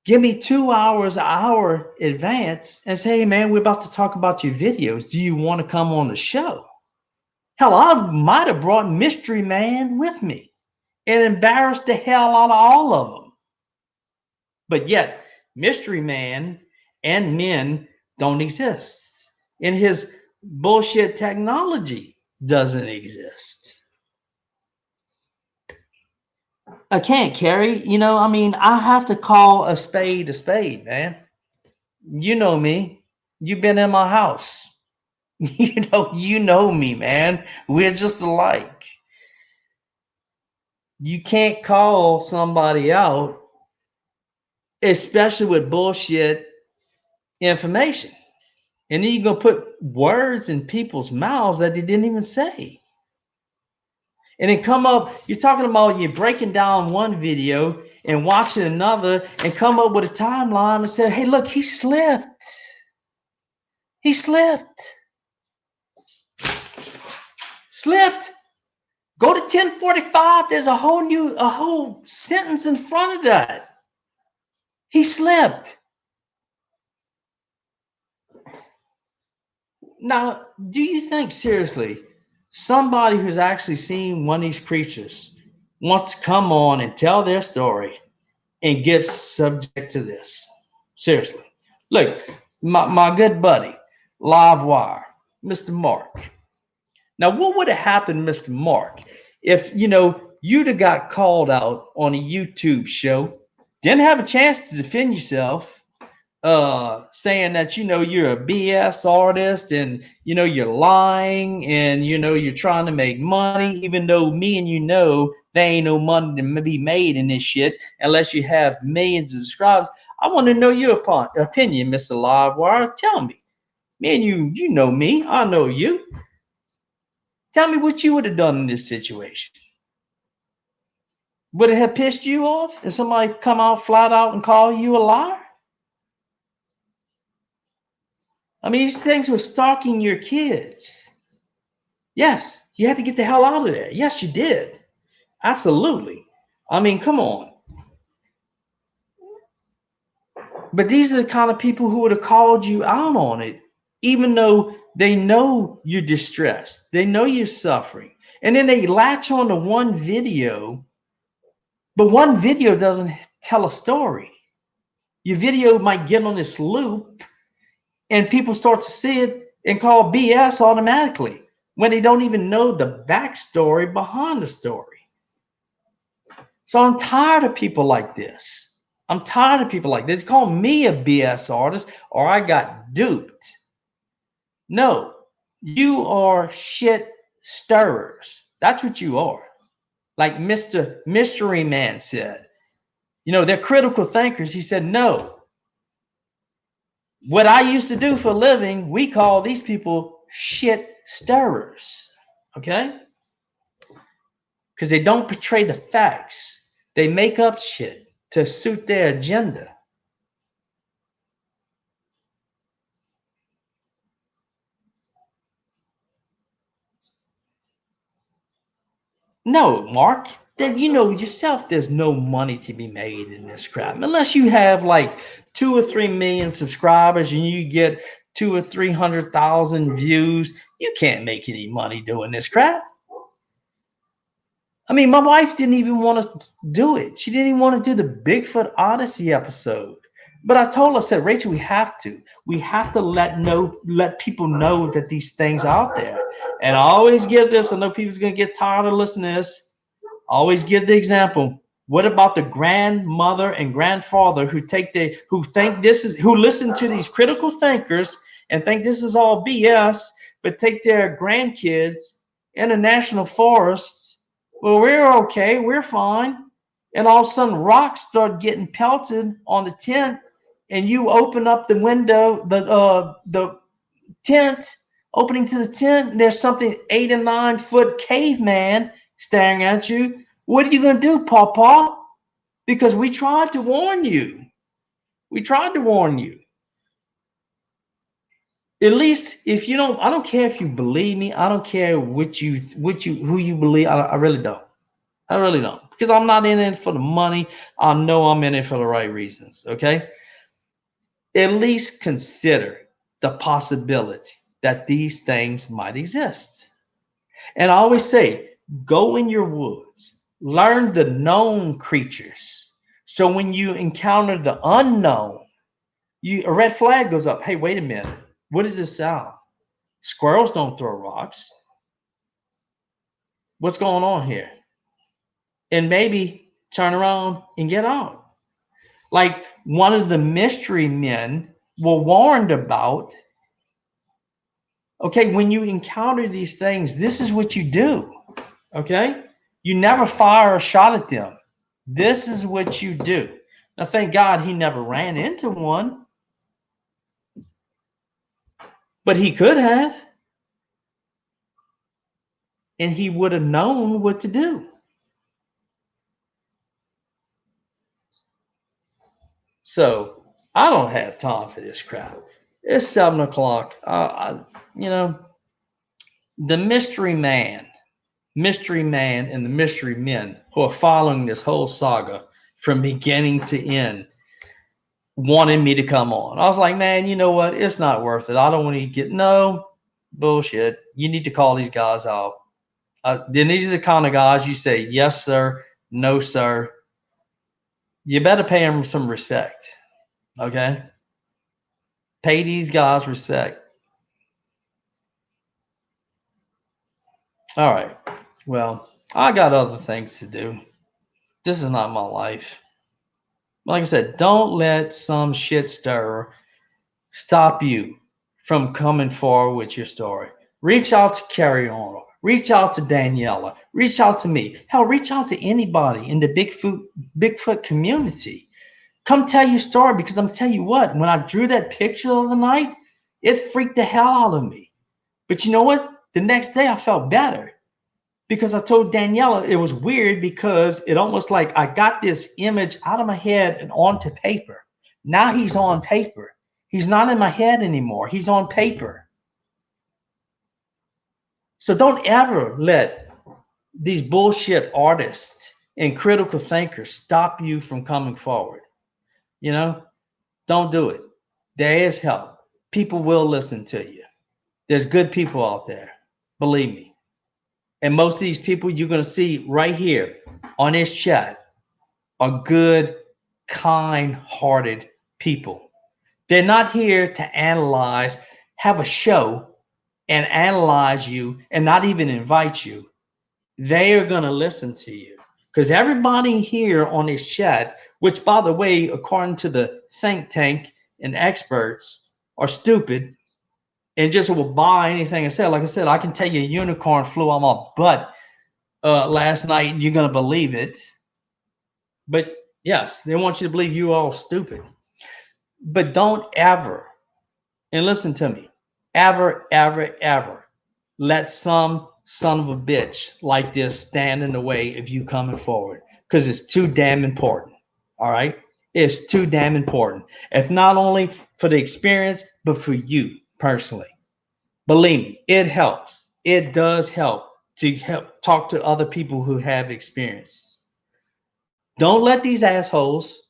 A: give me 2 hours, an hour advance and say, hey, man, we're about to talk about your videos. Do you want to come on the show? Hell, I might have brought Mystery Man with me and embarrassed the hell out of all of them. But yet, Mystery Man and men don't exist. And his bullshit technology doesn't exist. I can't, Carrie. I mean, I have to call a spade, man. You know me. You've been in my house. You know me, man. We're just alike. You can't call somebody out, especially with bullshit information. And then you're going to put words in people's mouths that they didn't even say. And then come up, you're talking about you're breaking down one video and watching another and come up with a timeline and say, hey, look, he slipped. He slipped. Slipped. Go to 1045. There's a whole sentence in front of that. He slipped. Now, do you think seriously somebody who's actually seen one of these creatures wants to come on and tell their story and get subject to this? Seriously. Look, my good buddy, Livewire, Mr. Mark. Now, what would have happened, Mr. Mark, if you'd have got called out on a YouTube show, didn't have a chance to defend yourself, saying that you're a BS artist and you're lying and you're trying to make money, even though me and there ain't no money to be made in this shit unless you have millions of subscribers. I want to know your opinion, Mr. Livewire. Tell me. Me and you know me. I know you. Tell me what you would have done in this situation. Would it have pissed you off if somebody come out flat out and call you a liar? I mean, these things were stalking your kids. Yes, you had to get the hell out of there. Yes, you did. Absolutely. I mean, come on. But these are the kind of people who would have called you out on it, even though they know you're distressed. They know you're suffering. And then they latch on to one video, but one video doesn't tell a story. Your video might get on this loop and people start to see it and call BS automatically when they don't even know the backstory behind the story. So I'm tired of people like this. I'm tired of people like this. Call me a BS artist or I got duped. No, you are shit stirrers. That's what you are. Like Mr. Mystery Man said. They're critical thinkers. He said, no. What I used to do for a living, we call these people shit stirrers. Okay? Because they don't portray the facts. They make up shit to suit their agenda. No, Mark, that yourself, there's no money to be made in this crap. Unless you have like 2 or 3 million subscribers and you get 2 or 300,000 views, you can't make any money doing this crap. I mean, my wife didn't even want to do it. She didn't even want to do the Bigfoot Odyssey episode. But I told her, I said, Rachel, we have to. We have to let people know that these things are out there. And I always give this. I know people's going to get tired of listening to this. I always give the example. What about the grandmother and grandfather who listen to these critical thinkers and think this is all BS, but take their grandkids in the national forests? Well, we're okay. We're fine. And all of a sudden, rocks start getting pelted on the tent, and you open up the window, the tent, opening to the tent, and there's something 8 or 9 foot caveman staring at you. What are you going to do, Pawpaw? Because we tried to warn you. We tried to warn you. At least if you don't, I don't care if you believe me. I don't care who you believe. I really don't. I really don't. Because I'm not in it for the money. I know I'm in it for the right reasons. Okay. At least consider the possibility that these things might exist. And I always say, go in your woods, learn the known creatures. So when you encounter the unknown, a red flag goes up. Hey, wait a minute. What does this sound? Squirrels don't throw rocks. What's going on here? And maybe turn around and get out. Like one of the mystery men were warned about. Okay, when you encounter these things, this is what you do. Okay, you never fire a shot at them. This is what you do. Now, thank God he never ran into one, but he could have, and he would have known what to do. So I don't have time for this crap. It's 7 o'clock. The mystery man, and the mystery men who are following this whole saga from beginning to end wanted me to come on. I was like, man, you know what? It's not worth it. I don't want to get bullshit. You need to call these guys out. These are the kind of guys you say, yes, sir, no, sir. You better pay them some respect. Okay? Pay these guys respect. All right. Well, I got other things to do. This is not my life. Like I said, don't let some shit stir stop you from coming forward with your story. Reach out to Carrie Arnold. Reach out to Daniela. Reach out to me. Hell, reach out to anybody in the Bigfoot community. Come tell your story, because I'm telling you what, when I drew that picture the other night, it freaked the hell out of me. But you know what? The next day I felt better, because I told Daniela it was weird, because it almost like I got this image out of my head and onto paper. Now he's on paper. He's not in my head anymore. He's on paper. So don't ever let these bullshit artists and critical thinkers stop you from coming forward. Don't do it. There is help. People will listen to you. There's good people out there. Believe me. And most of these people you're going to see right here on this chat are good, kind-hearted people. They're not here to analyze, have a show, and analyze you and not even invite you. They are going to listen to you, because everybody here on this chat, which, by the way, according to the think tank and experts, are stupid and just will buy anything I say. Like I said, I can tell you a unicorn flew on my butt last night, and you're going to believe it. But yes, they want you to believe you all stupid. But don't ever, and listen to me, ever let some son of a bitch like this stand in the way of you coming forward, because it's too damn important. All right? It's too damn important. If not only for the experience, but for you personally. Believe me, it helps. It does help to help talk to other people who have experience. Don't let these assholes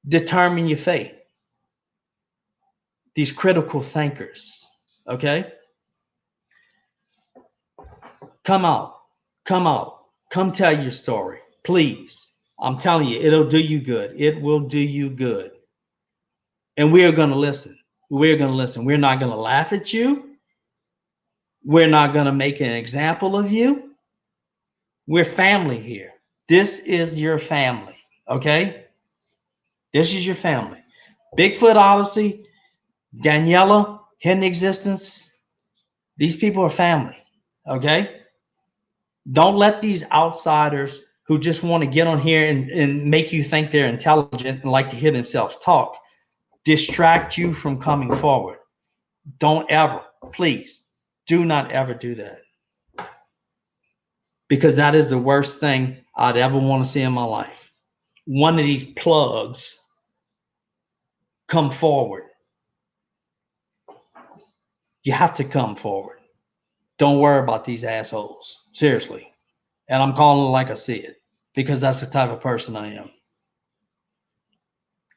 A: determine your fate. These critical thinkers. Okay? Come out. Come tell your story, please. I'm telling you, it'll do you good. It will do you good. And we are going to listen. We're going to listen. We're not going to laugh at you. We're not going to make an example of you. We're family here. This is your family. Okay? This is your family. Bigfoot Odyssey, Daniela, Hidden Existence. These people are family. Okay? Don't let these outsiders who just want to get on here and make you think they're intelligent and like to hear themselves talk distract you from coming forward. Don't ever, please, do not ever do that. Because that is the worst thing I'd ever want to see in my life. One of these plugs come forward. You have to come forward. Don't worry about these assholes. Seriously. And I'm calling it like I see it, because that's the type of person I am.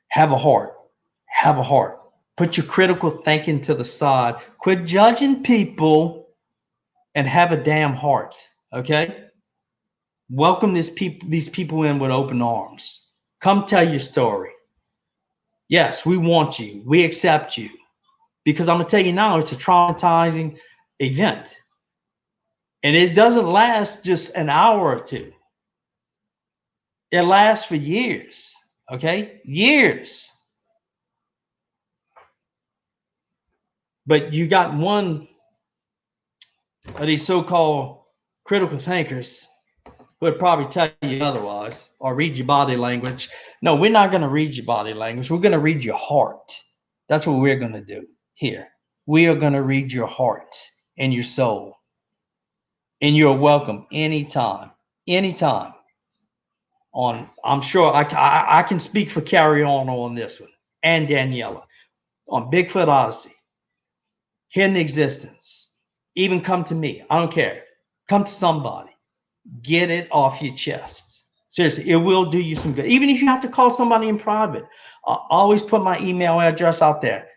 A: Have a heart. Have a heart. Put your critical thinking to the side. Quit judging people and have a damn heart. Okay? Welcome these people in with open arms. Come tell your story. Yes, we want you. We accept you. Because I'm going to tell you now, it's a traumatizing event. And it doesn't last just an hour or two. It lasts for years. Okay? Years. But you got one of these so-called critical thinkers who would probably tell you otherwise or read your body language. No, we're not going to read your body language. We're going to read your heart. That's what we're going to do here. We are going to read your heart and your soul. And you're welcome anytime. Anytime. I'm sure I can speak for Carry On this one and Daniela on Bigfoot Odyssey, Hidden Existence. Even come to me. I don't care. Come to somebody. Get it off your chest. Seriously, it will do you some good. Even if you have to call somebody in private, I always put my email address out there.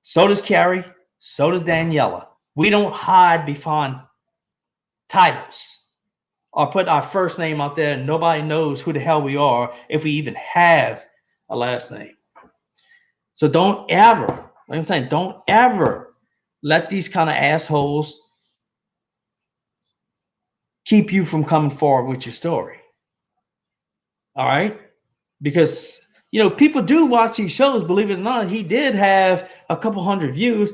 A: So does Carrie. So does Daniela. We don't hide behind titles or put our first name out there and nobody knows who the hell we are if we even have a last name. So don't ever, like I'm saying, don't ever let these kind of assholes keep you from coming forward with your story. All right? Because, you know, people do watch these shows, believe it or not. He did have a couple hundred views.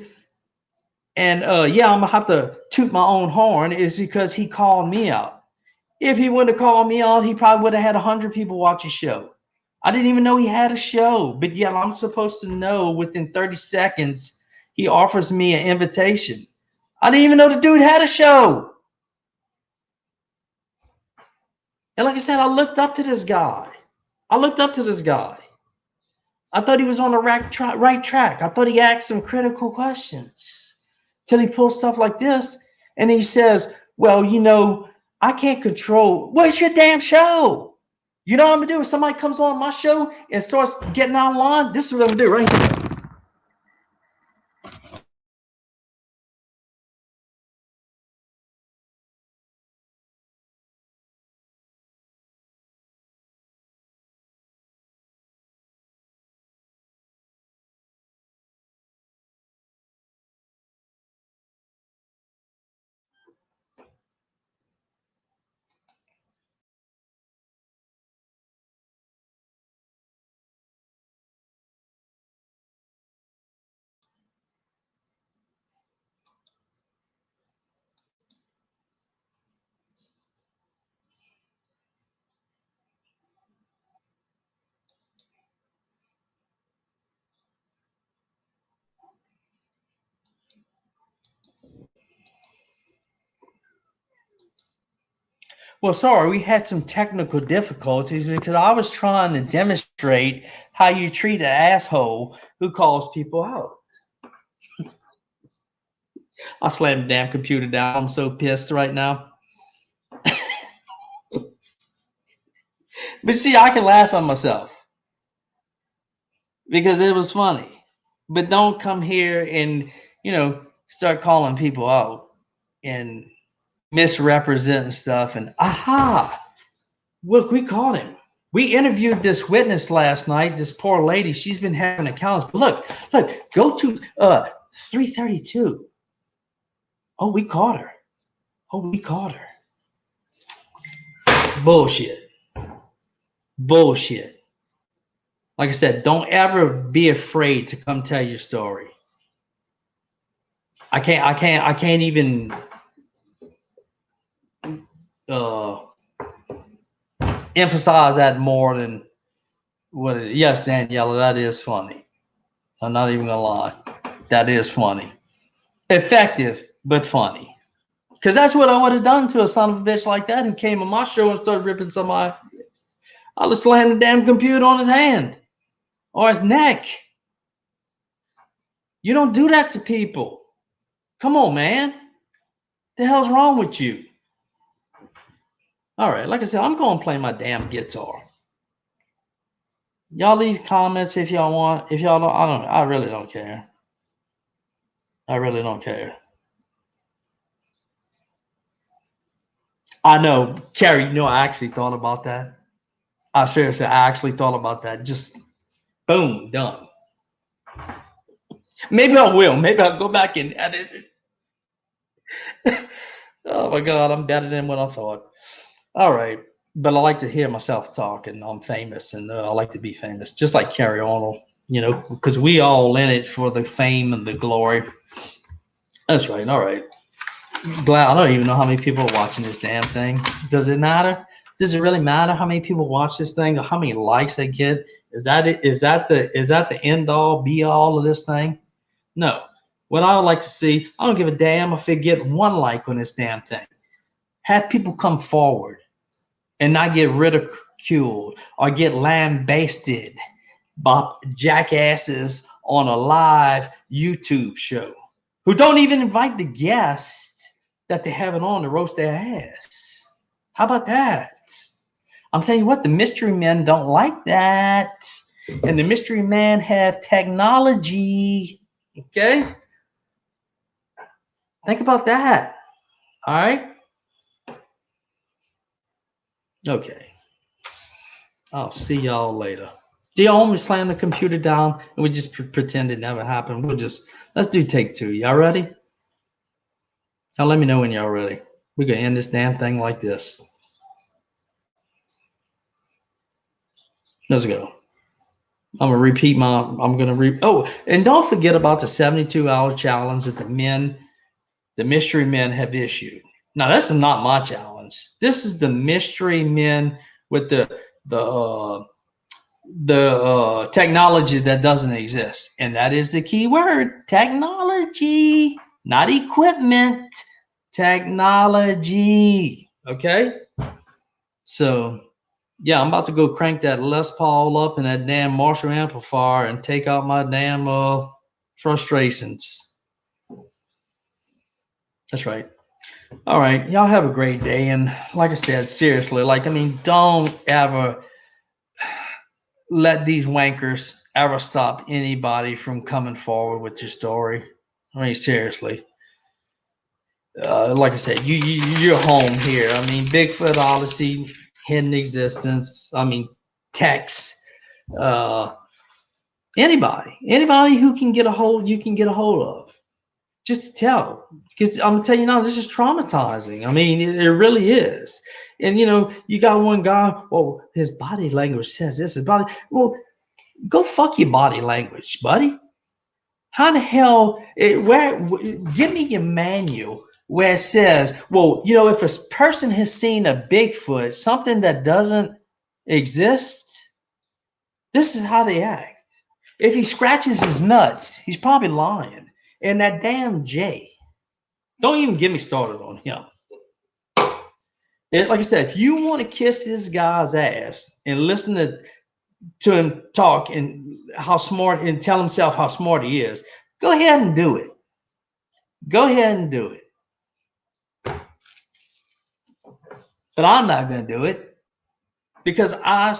A: And yeah, I'm going to have to toot my own horn is because he called me out. If he wouldn't have called me out, he probably would have had 100 people watch his show. I didn't even know he had a show, but yet I'm supposed to know within 30 seconds he offers me an invitation. I didn't even know the dude had a show. And like I said, I looked up to this guy. I thought he was on the right track. I thought he asked some critical questions till he pulls stuff like this. And he says, well, you know, I can't control. Well, it's your damn show. You know what I'm going to do? If somebody comes on my show and starts getting online, this is what I'm going to do right here. Well, sorry, we had some technical difficulties because I was trying to demonstrate how you treat an asshole who calls people out. I slammed the damn computer down. I'm so pissed right now. But see, I can laugh at myself because it was funny. But don't come here and, you know, start calling people out and misrepresenting stuff. And aha, look, we caught him. We interviewed this witness last night, this poor lady. She's been having accounts. But look, go to 332. Oh, we caught her. Bullshit. Like I said, don't ever be afraid to come tell your story. I can't even emphasize that more than what it is. Yes, Daniela, that is funny. I'm not even gonna lie. That is funny. Effective, but funny. Because that's what I would have done to a son of a bitch like that who came on my show and started ripping somebody. I would have slammed the damn computer on his hand or his neck. You don't do that to people. Come on, man. The hell's wrong with you? All right, like I said, I'm going to play my damn guitar. Y'all leave comments if y'all want. If y'all don't, I don't know. I really don't care. I know, Carrie. You know, I actually thought about that. I seriously, I actually thought about that. Just boom, done. Maybe I will. Maybe I'll go back and edit it. Oh my God, I'm better than what I thought. All right. But I like to hear myself talk, and I'm famous, and I like to be famous, just like Carrie Arnold, you know, because we all in it for the fame and the glory. That's right. All right. Glad I don't even know how many people are watching this damn thing. Does it matter? Does it really matter how many people watch this thing or how many likes they get? Is that it? Is that the end all be all of this thing? No. What I would like to see, I don't give a damn if they get one like on this damn thing. Have people come forward and not get ridiculed or get lambasted by jackasses on a live YouTube show who don't even invite the guests that they have it on to roast their ass. How about that? I'm telling you what, the mystery men don't like that. And the mystery men have technology. Okay? Think about that. All right? Okay. I'll see y'all later. Do y'all want me to slam the computer down and we just pretend it never happened? Let's do take two. Y'all ready? Now let me know when y'all ready. We're going to end this damn thing like this. Let's go. I'm going to repeat oh, and don't forget about the 72-hour challenge that the mystery men have issued. Now, this is not my challenge. This is the mystery men with the technology that doesn't exist. And that is the key word, technology, not equipment, technology. Okay? So, yeah, I'm about to go crank that Les Paul up in that damn Marshall amplifier and take out my damn frustrations. That's right. All right. Y'all have a great day. And like I said, seriously, don't ever let these wankers ever stop anybody from coming forward with your story. I mean, seriously. Like I said, you're home here. I mean, Bigfoot Odyssey, Hidden Existence. I mean, Tex. Anybody who can get a hold, you can get a hold of. Just to tell, because I'm gonna tell you now, this is traumatizing. I mean, it really is. And you got one guy. Well, his body language says this. His body. Well, go fuck your body language, buddy. How the hell? Give me your manual where it says, well, if a person has seen a Bigfoot, something that doesn't exist, this is how they act. If he scratches his nuts, he's probably lying. And that damn Jay, don't even get me started on him. Like I said, if you want to kiss this guy's ass and listen to him talk and how smart and tell himself how smart he is, go ahead and do it. Go ahead and do it. But I'm not going to do it because I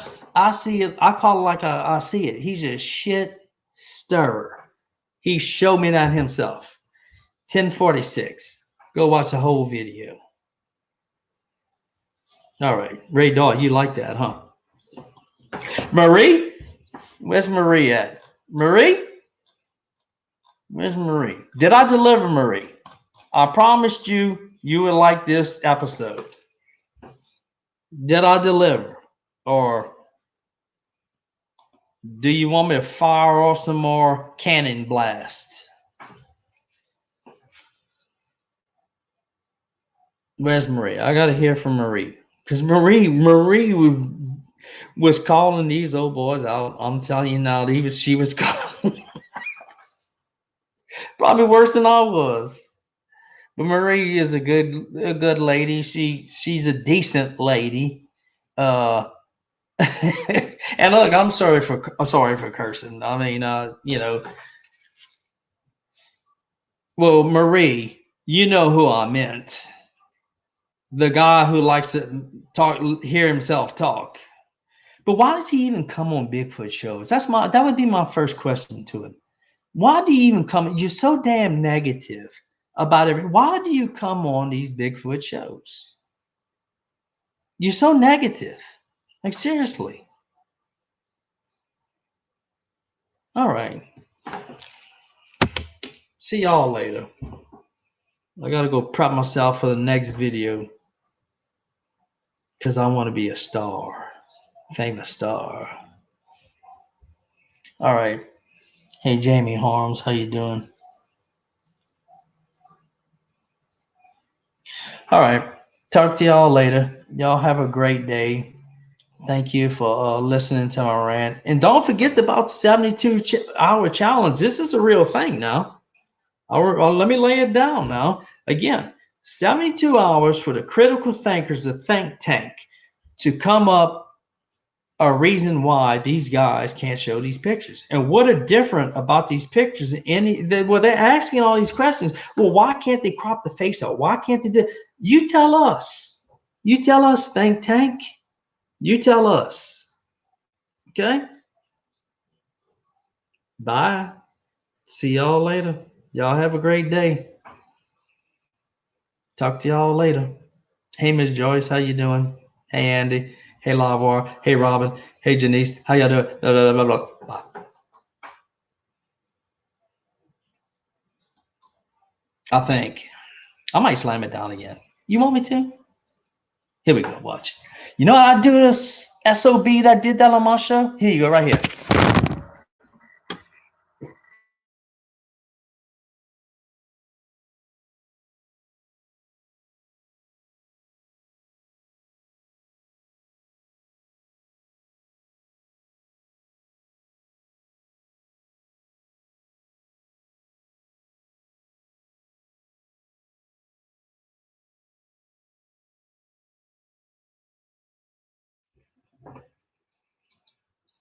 A: see it. I call it like I see it. He's a shit stirrer. He showed me that himself. 1046. Go watch the whole video. All right. Ray Daw, you like that, huh? Marie? Where's Marie at? Marie? Where's Marie? Did I deliver, Marie? I promised you would like this episode. Did I deliver? Or do you want me to fire off some more cannon blasts? Where's Marie? I got to hear from Marie. Because Marie was calling these old boys out. I'm telling you now, she was calling. Probably worse than I was. But Marie is a good lady. She's a decent lady. And look, I'm sorry for cursing. I mean, well, Marie, you know who I meant. The guy who likes to hear himself talk. But why does he even come on Bigfoot shows? That would be my first question to him. Why do you even come? You're so damn negative about everything. Why do you come on these Bigfoot shows? You're so negative. Like, seriously. All right. See y'all later. I gotta go prep myself for the next video because I want to be a star, famous star. All right. Hey, Jamie Harms, how you doing? All right. Talk to y'all later. Y'all have a great day. Thank you for listening to my rant. And don't forget about 72-hour challenge. This is a real thing now. Let me lay it down now. Again, 72 hours for the critical thinkers, the think tank, to come up a reason why these guys can't show these pictures. And what are different about these pictures? Well, they're asking all these questions. Well, why can't they crop the face out? Why can't they do? You tell us. You tell us, think tank. You tell us. Okay? Bye. See y'all later. Y'all have a great day. Talk to y'all later. Hey, Miss Joyce, how you doing? Hey, Andy. Hey, Lavar. Hey, Robin. Hey, Janice. How y'all doing? Blah, blah, blah, blah, blah. I think I might slam it down again. You want me to? Here we go. Watch. You know how I do this SOB that did that on my show? Here you go, right here.